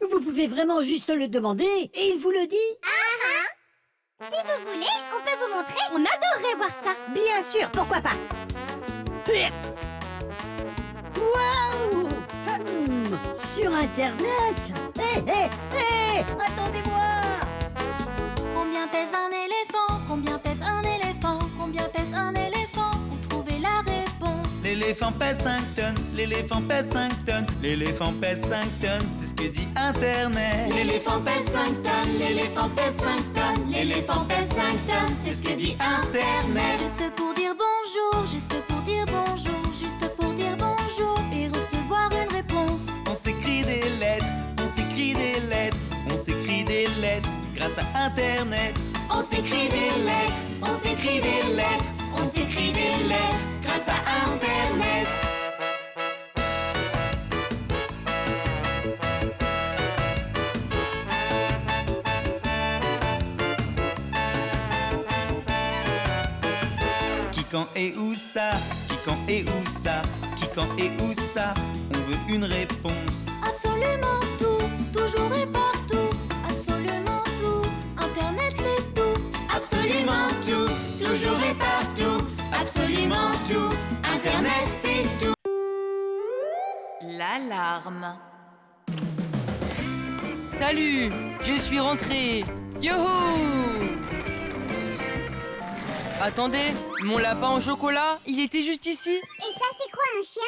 S4: Vous pouvez vraiment juste le demander et il vous le dit?
S2: Si vous voulez, on peut vous montrer.
S3: On adorerait voir ça.
S4: Bien sûr, pourquoi pas? Waouh! Sur Internet? Hé! Attendez-moi!
S6: Combien pèse un éléphant? Combien pèse un éléphant? Combien pèse un éléphant? Vous trouvez la réponse.
S10: L'éléphant pèse 5 tonnes, l'éléphant pèse 5 tonnes, l'éléphant pèse 5 tonnes, c'est ce que dit Internet.
S6: L'éléphant pèse 5 tonnes, l'éléphant pèse 5 tonnes, l'éléphant pèse 5 tonnes, c'est ce que dit Internet. Juste pour dire bonjour, juste pour dire bonjour, juste pour dire bonjour et recevoir une réponse.
S10: On s'écrit des lettres, on s'écrit des lettres, on s'écrit des lettres grâce à Internet.
S6: On s'écrit des lettres, on s'écrit des lettres, on s'écrit des lettres grâce à Internet.
S10: Qui quand et où ça? Qui quand et où ça? Qui quand et où ça? On veut une réponse.
S6: Absolument tout, toujours et partout. Absolument tout, Internet c'est tout. Absolument tout, toujours et partout. Absolument tout, Internet c'est tout.
S8: L'alarme.
S5: Salut, je suis rentré. Youhou! Attendez, mon lapin au chocolat, il était juste ici.
S2: Et ça, c'est quoi, un chien?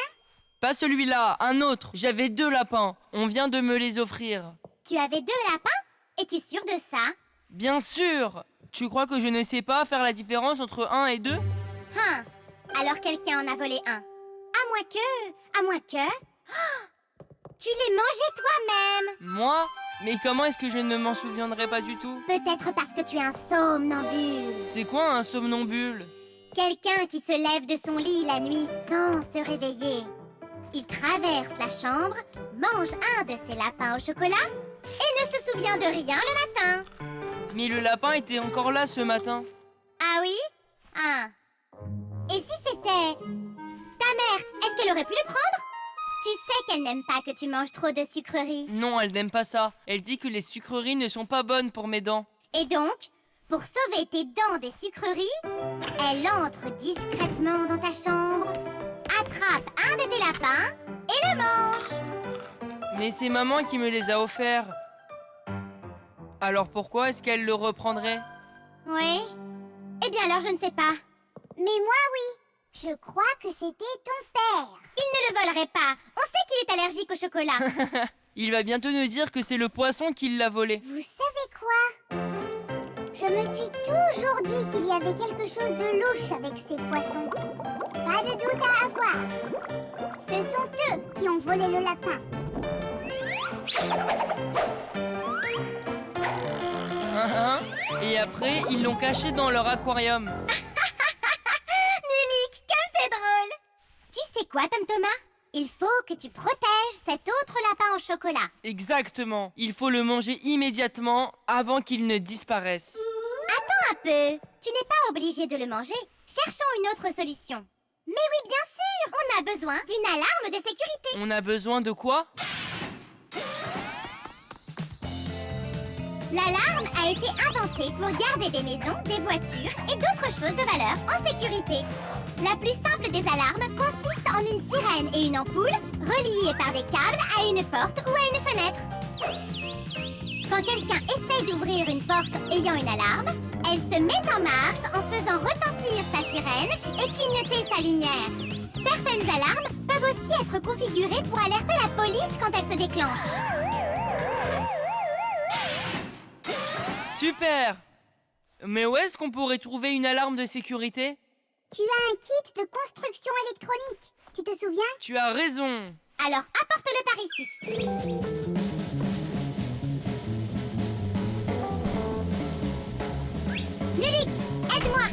S5: Pas celui-là, un autre. J'avais 2 lapins. On vient de me les offrir.
S2: Tu avais 2 lapins? Es-tu sûr de ça?
S5: Bien sûr! Tu crois que je ne sais pas faire la différence entre 1 et 2?
S2: Alors quelqu'un en a volé un. À moins que... Oh, tu les mangeais toi-même.
S5: Moi? Mais comment est-ce que je ne m'en souviendrai pas du tout?
S2: Peut-être parce que tu es un somnambule.
S5: C'est quoi un somnambule?
S2: Quelqu'un qui se lève de son lit la nuit sans se réveiller. Il traverse la chambre, mange un de ses lapins au chocolat et ne se souvient de rien le matin.
S5: Mais le lapin était encore là ce matin.
S2: Ah oui? Et si c'était... ta mère, est-ce qu'elle aurait pu le prendre? Tu sais qu'elle n'aime pas que tu manges trop de sucreries.
S5: Non, elle n'aime pas ça. Elle dit que les sucreries ne sont pas bonnes pour mes dents.
S2: Et donc, pour sauver tes dents des sucreries, elle entre discrètement dans ta chambre, attrape un de tes lapins et le mange.
S5: Mais c'est maman qui me les a offerts. Alors pourquoi est-ce qu'elle le reprendrait?
S2: Oui? Eh bien alors je ne sais pas. Mais moi oui. Je crois que c'était ton père. Il ne le volerait pas. On sait qu'il est allergique au chocolat.
S5: Il va bientôt nous dire que c'est le poisson qui l'a volé.
S2: Vous savez quoi? Je me suis toujours dit qu'il y avait quelque chose de louche avec ces poissons. Pas de doute à avoir. Ce sont eux qui ont volé le lapin.
S5: Et après, ils l'ont caché dans leur aquarium.
S2: Nulik, comme c'est drôle. Tu sais quoi, Tom Thomas? Il faut que tu protèges cet autre lapin au chocolat.
S5: Exactement. Il faut le manger immédiatement avant qu'il ne disparaisse.
S2: Attends un peu. Tu n'es pas obligé de le manger. Cherchons une autre solution. Mais oui, bien sûr. On a besoin d'une alarme de sécurité.
S5: On a besoin de quoi?
S2: L'alarme a été inventée pour garder des maisons, des voitures et d'autres choses de valeur en sécurité. La plus simple des alarmes consiste en une sirène et une ampoule reliées par des câbles à une porte ou à une fenêtre. Quand quelqu'un essaie d'ouvrir une porte ayant une alarme, elle se met en marche en faisant retentir sa sirène et clignoter sa lumière. Certaines alarmes peuvent aussi être configurées pour alerter la police quand elle se déclenche.
S5: Super! Mais où est-ce qu'on pourrait trouver une alarme de sécurité?
S2: Tu as un kit de construction électronique. Tu te souviens?
S5: Tu as raison.
S2: Alors apporte-le par ici. Nulik, aide-moi.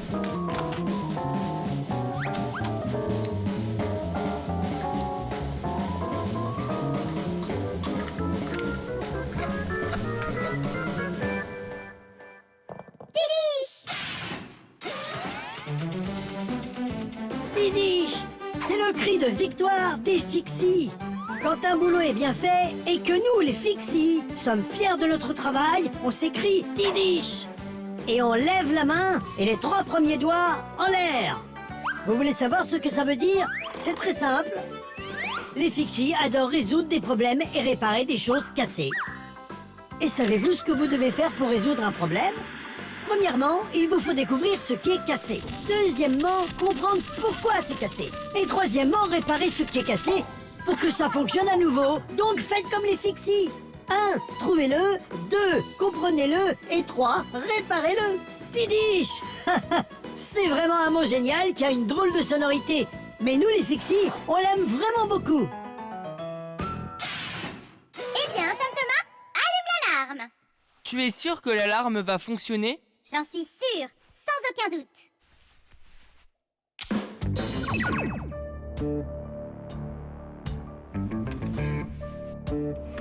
S4: cri de victoire des Fixies. Quand un boulot est bien fait et que nous, les Fixies, sommes fiers de notre travail, on s'écrie « Tidish » et on lève la main et les 3 premiers doigts en l'air. Vous voulez savoir ce que ça veut dire? C'est très simple. Les Fixies adorent résoudre des problèmes et réparer des choses cassées. Et savez-vous ce que vous devez faire pour résoudre un problème? Premièrement, il vous faut découvrir ce qui est cassé. Deuxièmement, comprendre pourquoi c'est cassé. Et troisièmement, réparer ce qui est cassé pour que ça fonctionne à nouveau. Donc faites comme les Fixies. 1. Trouvez-le. 2. Comprenez-le. Et 3. Réparez-le. Tidish. C'est vraiment un mot génial qui a une drôle de sonorité. Mais nous, les Fixies, on l'aime vraiment beaucoup.
S2: Eh bien, Tom Thomas, allume l'alarme.
S5: Tu es sûr que l'alarme va fonctionner?
S2: J'en suis sûre, sans aucun doute.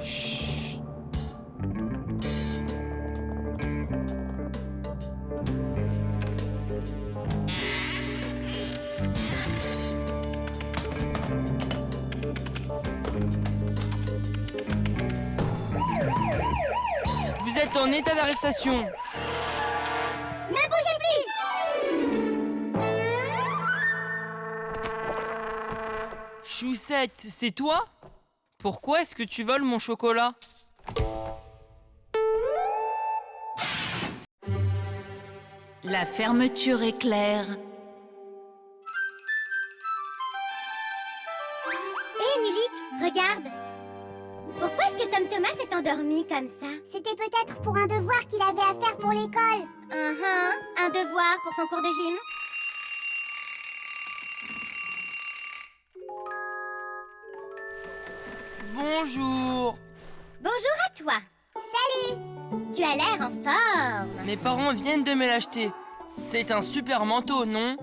S5: Chut. Vous êtes en état d'arrestation.
S2: Ne bougez plus.
S5: Choussette, c'est toi? Pourquoi est-ce que tu voles mon chocolat?
S8: La fermeture éclair.
S2: Hé, Nulik, regarde. Pourquoi est-ce que Tom Thomas s'est endormi comme ça? C'était peut-être pour un devoir qu'il avait à faire pour l'école. Un devoir pour son cours de gym.
S5: Bonjour.
S2: Bonjour à toi. Salut. Tu as l'air en forme.
S5: Mes parents viennent de me l'acheter. C'est un super manteau, non?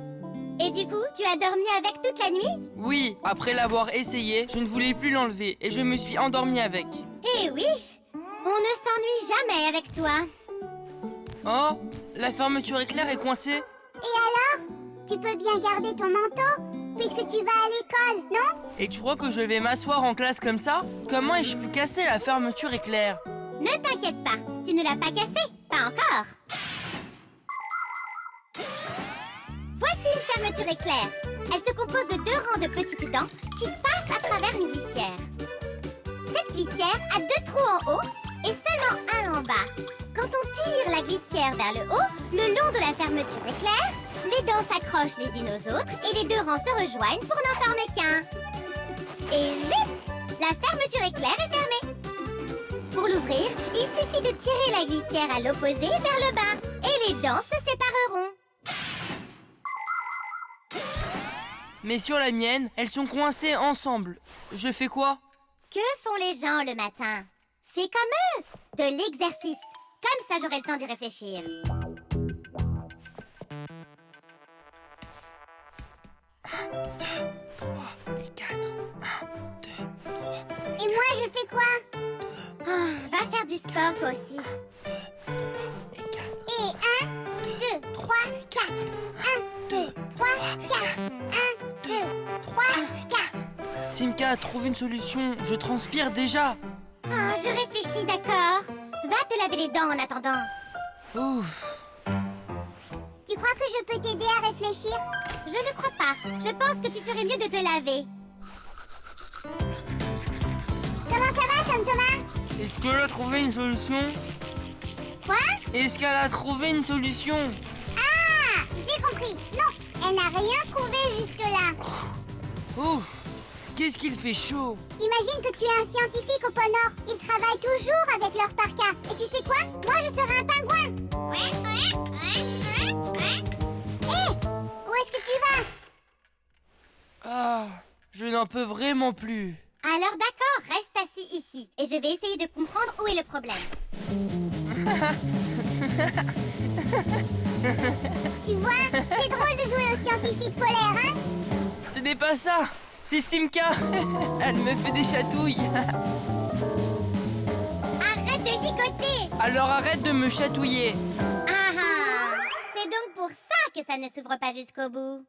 S2: Et du coup, tu as dormi avec toute la nuit?
S5: Oui, après l'avoir essayé, je ne voulais plus l'enlever et je me suis endormi avec.
S2: Eh oui, on ne s'ennuie jamais avec toi.
S5: Oh, la fermeture éclair est coincée.
S2: Et alors? Tu peux bien garder ton manteau, puisque tu vas à l'école, non?
S5: Et tu crois que je vais m'asseoir en classe comme ça? Comment ai-je pu casser la fermeture éclair?
S2: Ne t'inquiète pas, tu ne l'as pas cassé, pas encore. Voici une fermeture éclair. Elle se compose de 2 rangs de petites dents qui passent à travers une glissière. Cette glissière a 2 trous en haut et seulement un en bas. Quand on tire la glissière vers le haut, le long de la fermeture éclair, les dents s'accrochent les unes aux autres et les 2 rangs se rejoignent pour n'en former qu'un. Et zip! La fermeture éclair est fermée. Pour l'ouvrir, il suffit de tirer la glissière à l'opposé vers le bas et les dents se sépareront.
S5: Mais sur la mienne, elles sont coincées ensemble. Je fais quoi?
S2: Que font les gens le matin? Fais comme eux! De l'exercice. Comme ça, j'aurai le temps d'y réfléchir.
S5: 1, 2, 3 et 4. 1, 2, 3.
S2: Et moi, je fais quoi? Va faire du sport, toi aussi.
S5: 2, 3 et 4.
S2: Et 1, 2, 3, 4. 1, 2, 3, 4. 1, 2, 3, 4.
S5: Simka, trouve une solution. Je transpire déjà.
S2: Je réfléchis, d'accord. Va te laver les dents en attendant.
S5: Ouf.
S2: Tu crois que je peux t'aider à réfléchir? Je ne crois pas. Je pense que tu ferais mieux de te laver. Comment ça va, Tom Thomas?
S5: Est-ce qu'elle a trouvé une solution?
S2: Quoi?
S5: Est-ce qu'elle a trouvé une solution?
S2: Ah, j'ai compris. Non, elle n'a rien trouvé jusque-là.
S5: Ouf. Qu'est-ce qu'il fait chaud?
S2: Imagine que tu es un scientifique au pôle Nord. Ils travaillent toujours avec leur parka. Et tu sais quoi? Moi, je serai un pingouin. Hé, où est-ce que tu vas?
S5: Ah, je n'en peux vraiment plus.
S2: Alors d'accord, reste assis ici. Et je vais essayer de comprendre où est le problème. Tu vois, c'est drôle de jouer au scientifique polaire, hein?
S5: Ce n'est pas ça. C'est Simka. Elle me fait des chatouilles.
S2: Arrête de gigoter!
S5: Alors arrête de me chatouiller.
S2: Ah ah! C'est donc pour ça que ça ne s'ouvre pas jusqu'au bout.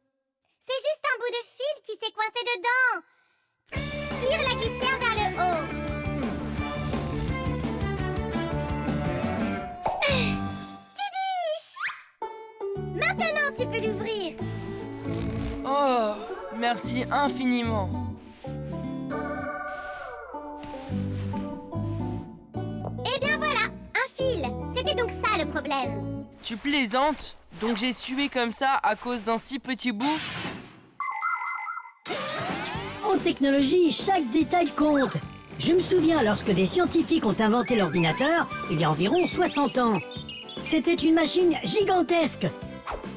S2: C'est juste un bout de fil qui s'est coincé dedans. Tire la glissière vers le haut. Tidiche! Maintenant, tu peux l'ouvrir.
S5: Oh, merci infiniment.
S2: Eh bien voilà, un fil. C'était donc ça le problème.
S5: Tu plaisantes? Donc j'ai sué comme ça à cause d'un si petit bout?
S4: En technologie, chaque détail compte. Je me souviens lorsque des scientifiques ont inventé l'ordinateur, il y a environ 60 ans. C'était une machine gigantesque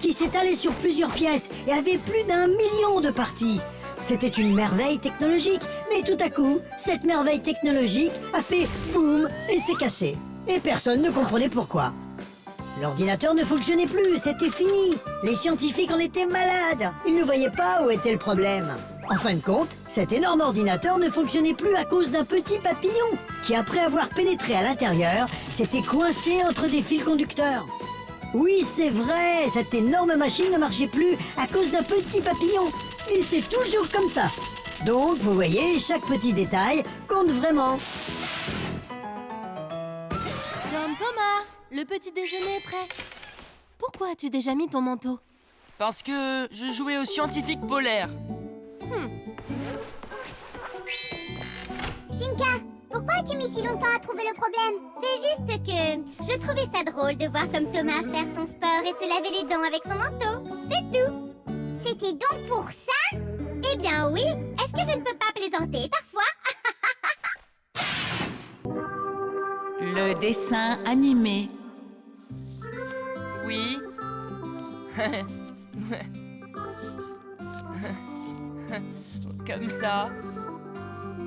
S4: qui s'étalait sur plusieurs pièces et avait plus d'1 million de parties. C'était une merveille technologique, mais tout à coup, cette merveille technologique a fait boum et s'est cassée. Et personne ne comprenait pourquoi. L'ordinateur ne fonctionnait plus, c'était fini. Les scientifiques en étaient malades. Ils ne voyaient pas où était le problème. En fin de compte, cet énorme ordinateur ne fonctionnait plus à cause d'un petit papillon qui, après avoir pénétré à l'intérieur, s'était coincé entre des fils conducteurs. Oui, c'est vrai, cette énorme machine ne marchait plus à cause d'un petit papillon. Et c'est toujours comme ça. Donc, vous voyez, chaque petit détail compte vraiment.
S1: Tom Thomas, le petit déjeuner est prêt. Pourquoi as-tu déjà mis ton manteau?
S5: Parce que je jouais au scientifique polaire.
S2: Simka, pourquoi as-tu mis si longtemps à trouver le problème? C'est juste que je trouvais ça drôle de voir Tom Thomas faire son sport et se laver les dents avec son manteau. C'est tout. C'était donc pour ça? Eh bien oui. Est-ce que je ne peux pas plaisanter parfois?
S8: Le dessin animé.
S5: Oui. Comme ça.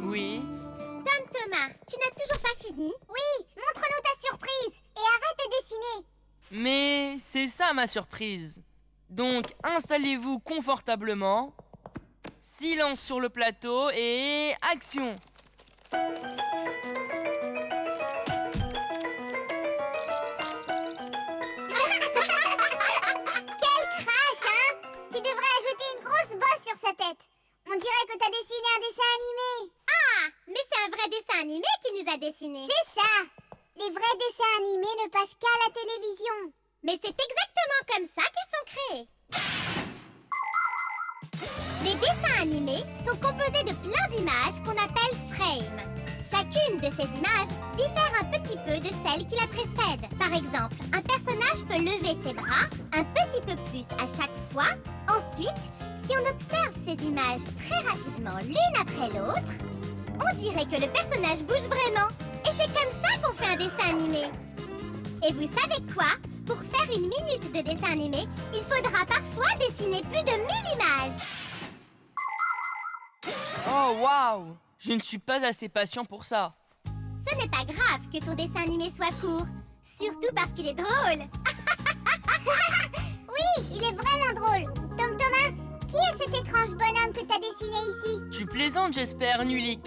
S5: Oui.
S2: Tom Thomas, tu n'as toujours pas fini? Oui, montre-nous ta surprise et arrête de dessiner.
S5: Mais c'est ça ma surprise. Donc installez-vous confortablement. Silence sur le plateau et action.
S2: Quel crash, hein? Tu devrais ajouter une grosse bosse sur sa tête. On dirait que t'as dessiné un dessin animé. Ah, mais c'est un vrai dessin animé qui nous a dessiné. C'est ça. Les vrais dessins animés ne passent qu'à la télévision. Mais c'est exactement comme ça qu'ils sont créés. Les dessins animés sont composés de plein d'images qu'on appelle frames. Chacune de ces images diffère un petit peu de celle qui la précède. Par exemple, un personnage peut lever ses bras un petit peu plus à chaque fois. Ensuite, si on observe ces images très rapidement l'une après l'autre, on dirait que le personnage bouge vraiment. Et c'est comme ça qu'on fait un dessin animé. Et vous savez quoi? Pour faire 1 minute de dessin animé, il faudra parfois dessiner plus de 1000 images.
S5: Oh waouh! Je ne suis pas assez patient pour ça.
S2: Ce n'est pas grave que ton dessin animé soit court. Surtout parce qu'il est drôle. Oui, il est vraiment drôle. Tom Thomas, qui est cet étrange bonhomme que t'as dessiné ici?
S5: Tu plaisantes, j'espère, Nulik.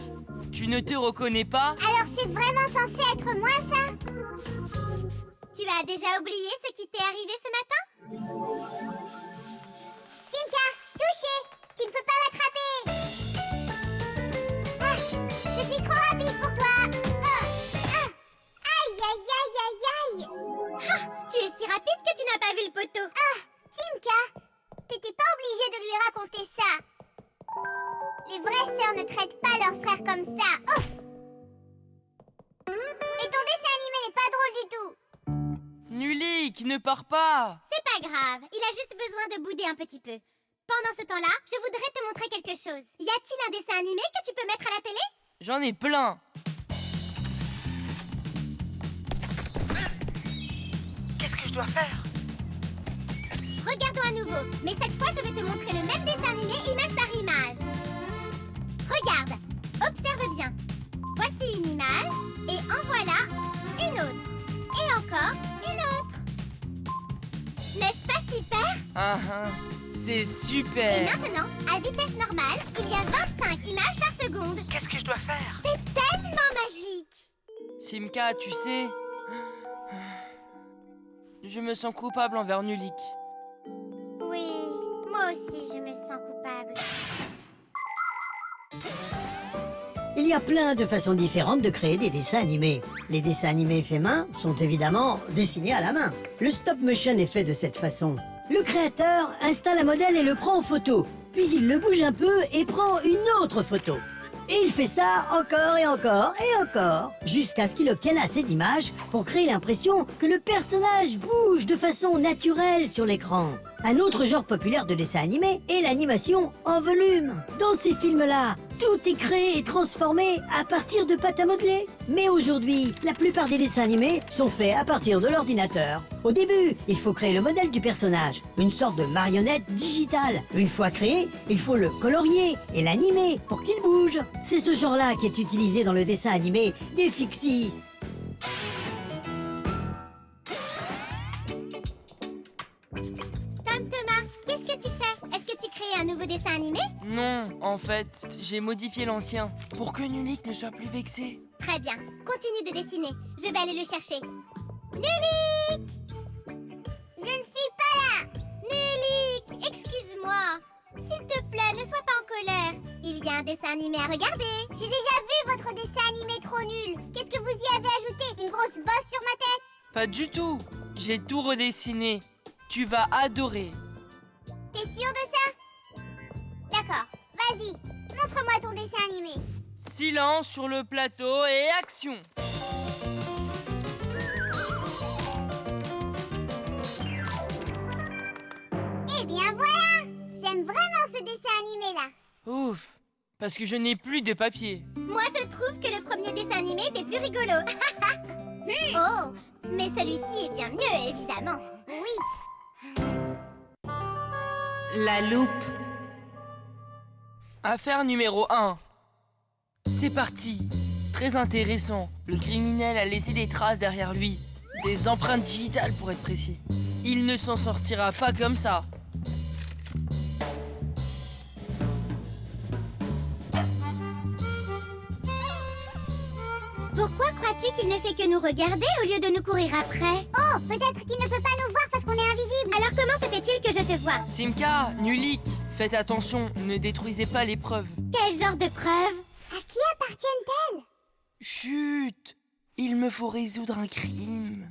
S5: Tu ne te reconnais pas?
S2: Alors c'est vraiment censé être moi, ça? Tu as déjà oublié ce qui t'est arrivé ce matin? Simka, touché! Tu ne peux pas m'attraper! Ah, je suis trop rapide pour toi! Aïe, aïe, aïe, aïe, aïe! Ah, tu es si rapide que tu n'as pas vu le poteau! Ah, Simka, t'étais pas obligée de lui raconter ça! Les vraies sœurs ne traitent pas leurs frères comme ça! Oh! Et ton dessin animé n'est pas drôle du tout!
S5: Nulik, ne pars pas!
S2: C'est pas grave, il a juste besoin de bouder un petit peu. Pendant ce temps-là, je voudrais te montrer quelque chose. Y a-t-il un dessin animé que tu peux mettre à la télé?
S5: J'en ai plein!
S9: Qu'est-ce que je dois faire?
S2: Regardons à nouveau, mais cette fois je vais te montrer le même dessin animé image par image. Regarde, observe bien. Voici une image, et en voilà une autre. Et encore une autre. N'est-ce pas super?
S5: Ah, ah, c'est
S2: Et
S5: super!
S2: maintenant, à vitesse normale, il y a 25 images par seconde.
S9: Qu'est-ce que je dois faire?
S2: C'est tellement magique!
S5: Simka, tu sais... Je me sens coupable envers Nulik.
S2: Oui, moi Moi aussi, je me sens coupable.
S4: Il y a plein de façons différentes de créer des dessins animés. Les dessins animés faits main sont évidemment dessinés à la main. Le stop motion est fait de cette façon. Le créateur installe un modèle et le prend en photo. Puis il le bouge un peu et prend une autre photo. Et il fait ça encore et encore et encore, jusqu'à ce qu'il obtienne assez d'images pour créer l'impression que le personnage bouge de façon naturelle sur l'écran. Un autre genre populaire de dessin animé est l'animation en volume. Dans ces films-là, tout est créé et transformé à partir de pâte à modeler. Mais aujourd'hui, la plupart des dessins animés sont faits à partir de l'ordinateur. Au début, il faut créer le modèle du personnage, une sorte de marionnette digitale. Une fois créé, il faut le colorier et l'animer pour qu'il bouge. C'est ce genre-là qui est utilisé dans le dessin animé des Fixies.
S2: Tom Thomas, qu'est-ce que tu fais? Est-ce que tu crées un nouveau dessin animé?
S5: Non, en fait, j'ai modifié l'ancien pour que Nulik ne soit plus vexé.
S2: Très bien, continue de dessiner. Je vais aller le chercher. Nulik! Je ne suis pas là! Nulik, excuse-moi. S'il te plaît, ne sois pas en colère. Il y a un dessin animé à regarder. J'ai déjà vu votre dessin animé trop nul. Qu'est-ce que vous y avez ajouté? Une grosse bosse sur ma tête?
S5: Pas du tout. J'ai tout redessiné. Tu vas adorer.
S2: T'es sûr de ça? D'accord, vas-y, montre-moi ton dessin animé.
S5: Silence sur le plateau et action.
S2: Eh bien voilà! J'aime vraiment ce dessin animé-là.
S5: Ouf, parce que je n'ai plus de papier.
S2: Moi, je trouve que le premier dessin animé était plus rigolo. Oh, mais celui-ci est bien mieux, évidemment. Oui.
S8: La loupe.
S5: Affaire numéro 1. C'est parti. Très intéressant. Le criminel a laissé des traces derrière lui. Des empreintes digitales pour être précis. Il ne s'en sortira pas comme ça.
S2: Pourquoi crois-tu qu'il ne fait que nous regarder au lieu de nous courir après? Oh, peut-être qu'il ne peut pas nous voir parce qu'on est invisible. Alors comment se fait-il que je te vois?
S5: Simka, Nulik, faites attention, ne détruisez pas les preuves.
S2: Quel genre de preuves? À qui appartiennent-elles?
S5: Chut, il me faut résoudre un crime.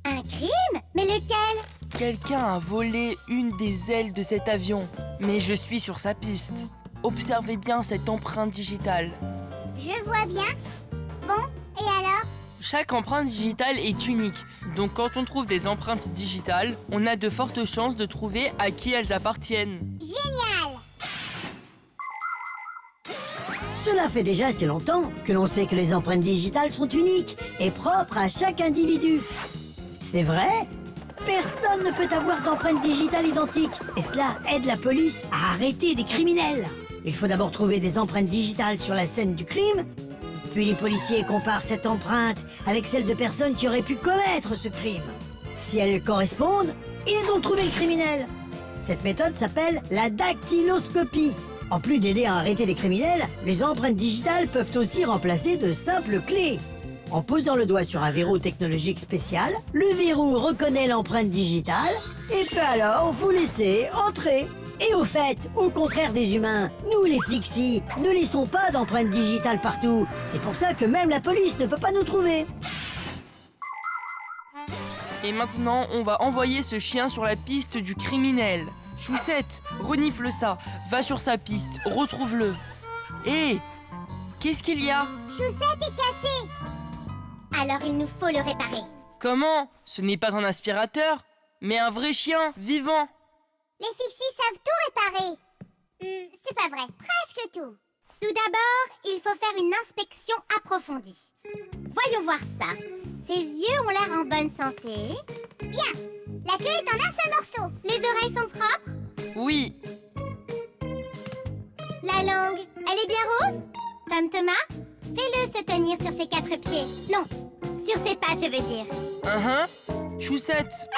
S2: Un crime? Mais lequel?
S5: Quelqu'un a volé une des ailes de cet avion, mais je suis sur sa piste. Observez bien cette empreinte digitale.
S2: Je vois bien. Bon, et alors?
S5: Chaque empreinte digitale est unique, donc quand on trouve des empreintes digitales, on a de fortes chances de trouver à qui elles appartiennent.
S2: Génial!
S4: Cela fait déjà assez longtemps que l'on sait que les empreintes digitales sont uniques et propres à chaque individu. C'est vrai? Personne ne peut avoir d'empreinte digitale identique et cela aide la police à arrêter des criminels. Il faut d'abord trouver des empreintes digitales sur la scène du crime, puis les policiers comparent cette empreinte avec celle de personnes qui auraient pu commettre ce crime. Si elles correspondent, ils ont trouvé le criminel. Cette méthode s'appelle la dactyloscopie. En plus d'aider à arrêter des criminels, les empreintes digitales peuvent aussi remplacer de simples clés. En posant le doigt sur un verrou technologique spécial, le verrou reconnaît l'empreinte digitale et peut alors vous laisser entrer. Et au fait, au contraire des humains, nous les Fixies ne laissons pas d'empreintes digitales partout. C'est pour ça que même la police ne peut pas nous trouver.
S5: Et maintenant, on va envoyer ce chien sur la piste du criminel. Choussette, renifle ça, va sur sa piste, retrouve-le. Hé, qu'est-ce qu'il y a?
S2: Choussette est cassée. Alors il nous faut le réparer.
S5: Comment? Ce n'est pas un aspirateur, mais un vrai chien vivant.
S2: Les Fixies savent tout réparer. C'est pas vrai, presque tout. Tout d'abord, il faut faire une inspection approfondie. Voyons voir ça. Ses yeux ont l'air en bonne santé. Bien, la queue est en un seul morceau. Les oreilles sont propres.
S5: Oui.
S2: La langue, elle est bien rose? Tom Thomas, fais-le se tenir sur ses 4 pieds. Non, sur ses pattes, je veux dire.
S5: Choussette,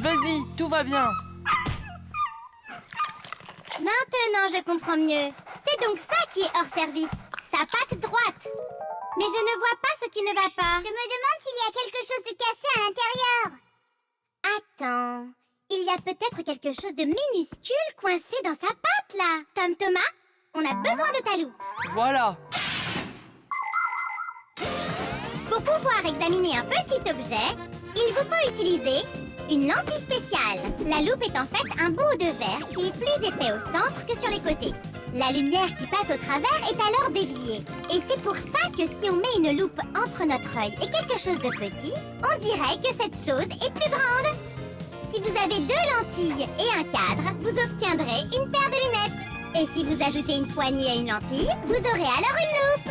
S5: vas-y, tout va bien.
S2: Maintenant, je comprends mieux. C'est donc ça qui est hors service. Sa patte droite. Mais je ne vois pas ce qui ne va pas. Je me demande s'il y a quelque chose de cassé à l'intérieur. Attends, Il y a peut-être quelque chose de minuscule coincé dans sa patte, là. Tom Thomas, on a besoin de ta loupe.
S5: Voilà.
S2: Pour pouvoir examiner un petit objet, il vous faut utiliser une lentille spéciale. La loupe est en fait un bout de verre qui est plus épais au centre que sur les côtés. La lumière qui passe au travers est alors déviée. Et c'est pour ça que si on met une loupe entre notre œil et quelque chose de petit, on dirait que cette chose est plus grande. Si vous avez 2 lentilles et un cadre, vous obtiendrez une paire de lunettes. Et si vous ajoutez une poignée à une lentille, vous aurez alors une loupe.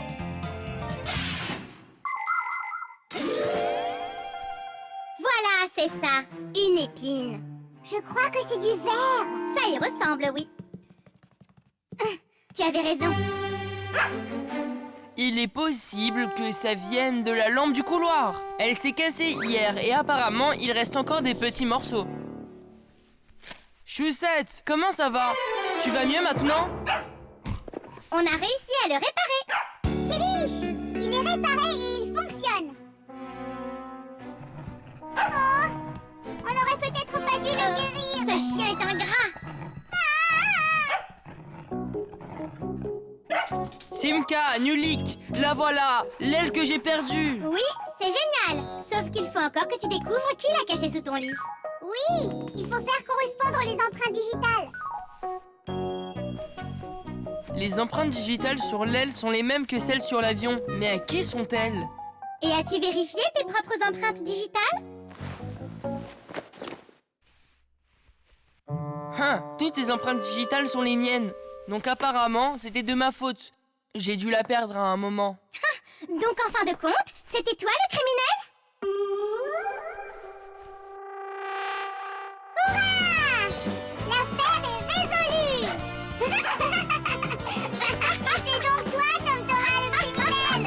S2: Voilà, c'est ça, une épine. Je crois que c'est du verre. Ça y ressemble, oui. Tu avais raison.
S5: Il est possible que ça vienne de la lampe du couloir. Elle s'est cassée hier et apparemment, il reste encore des petits morceaux. Choussette, comment ça va? Tu vas mieux maintenant?
S2: On a réussi à le réparer. Filiche, il est réparé et il fonctionne. Oh, on aurait peut-être pas dû le guérir. Ce chien est ingrat.
S5: Simka, Nulik, la voilà, l'aile que j'ai perdue.
S2: Oui, c'est génial. Sauf qu'il faut encore que tu découvres qui l'a caché sous ton lit.
S6: Oui, il faut faire correspondre les empreintes digitales.
S5: Les empreintes digitales sur l'aile sont les mêmes que celles sur l'avion. Mais à qui sont-elles?
S2: Et as-tu vérifié tes propres empreintes digitales?
S5: Toutes ces empreintes digitales sont les miennes. Donc apparemment, c'était de ma faute. J'ai dû la perdre à un moment.
S2: Donc en fin de compte, c'était toi le criminel?
S6: Hurrah! L'affaire est résolue. C'est donc toi, Tom Thomas, le criminel.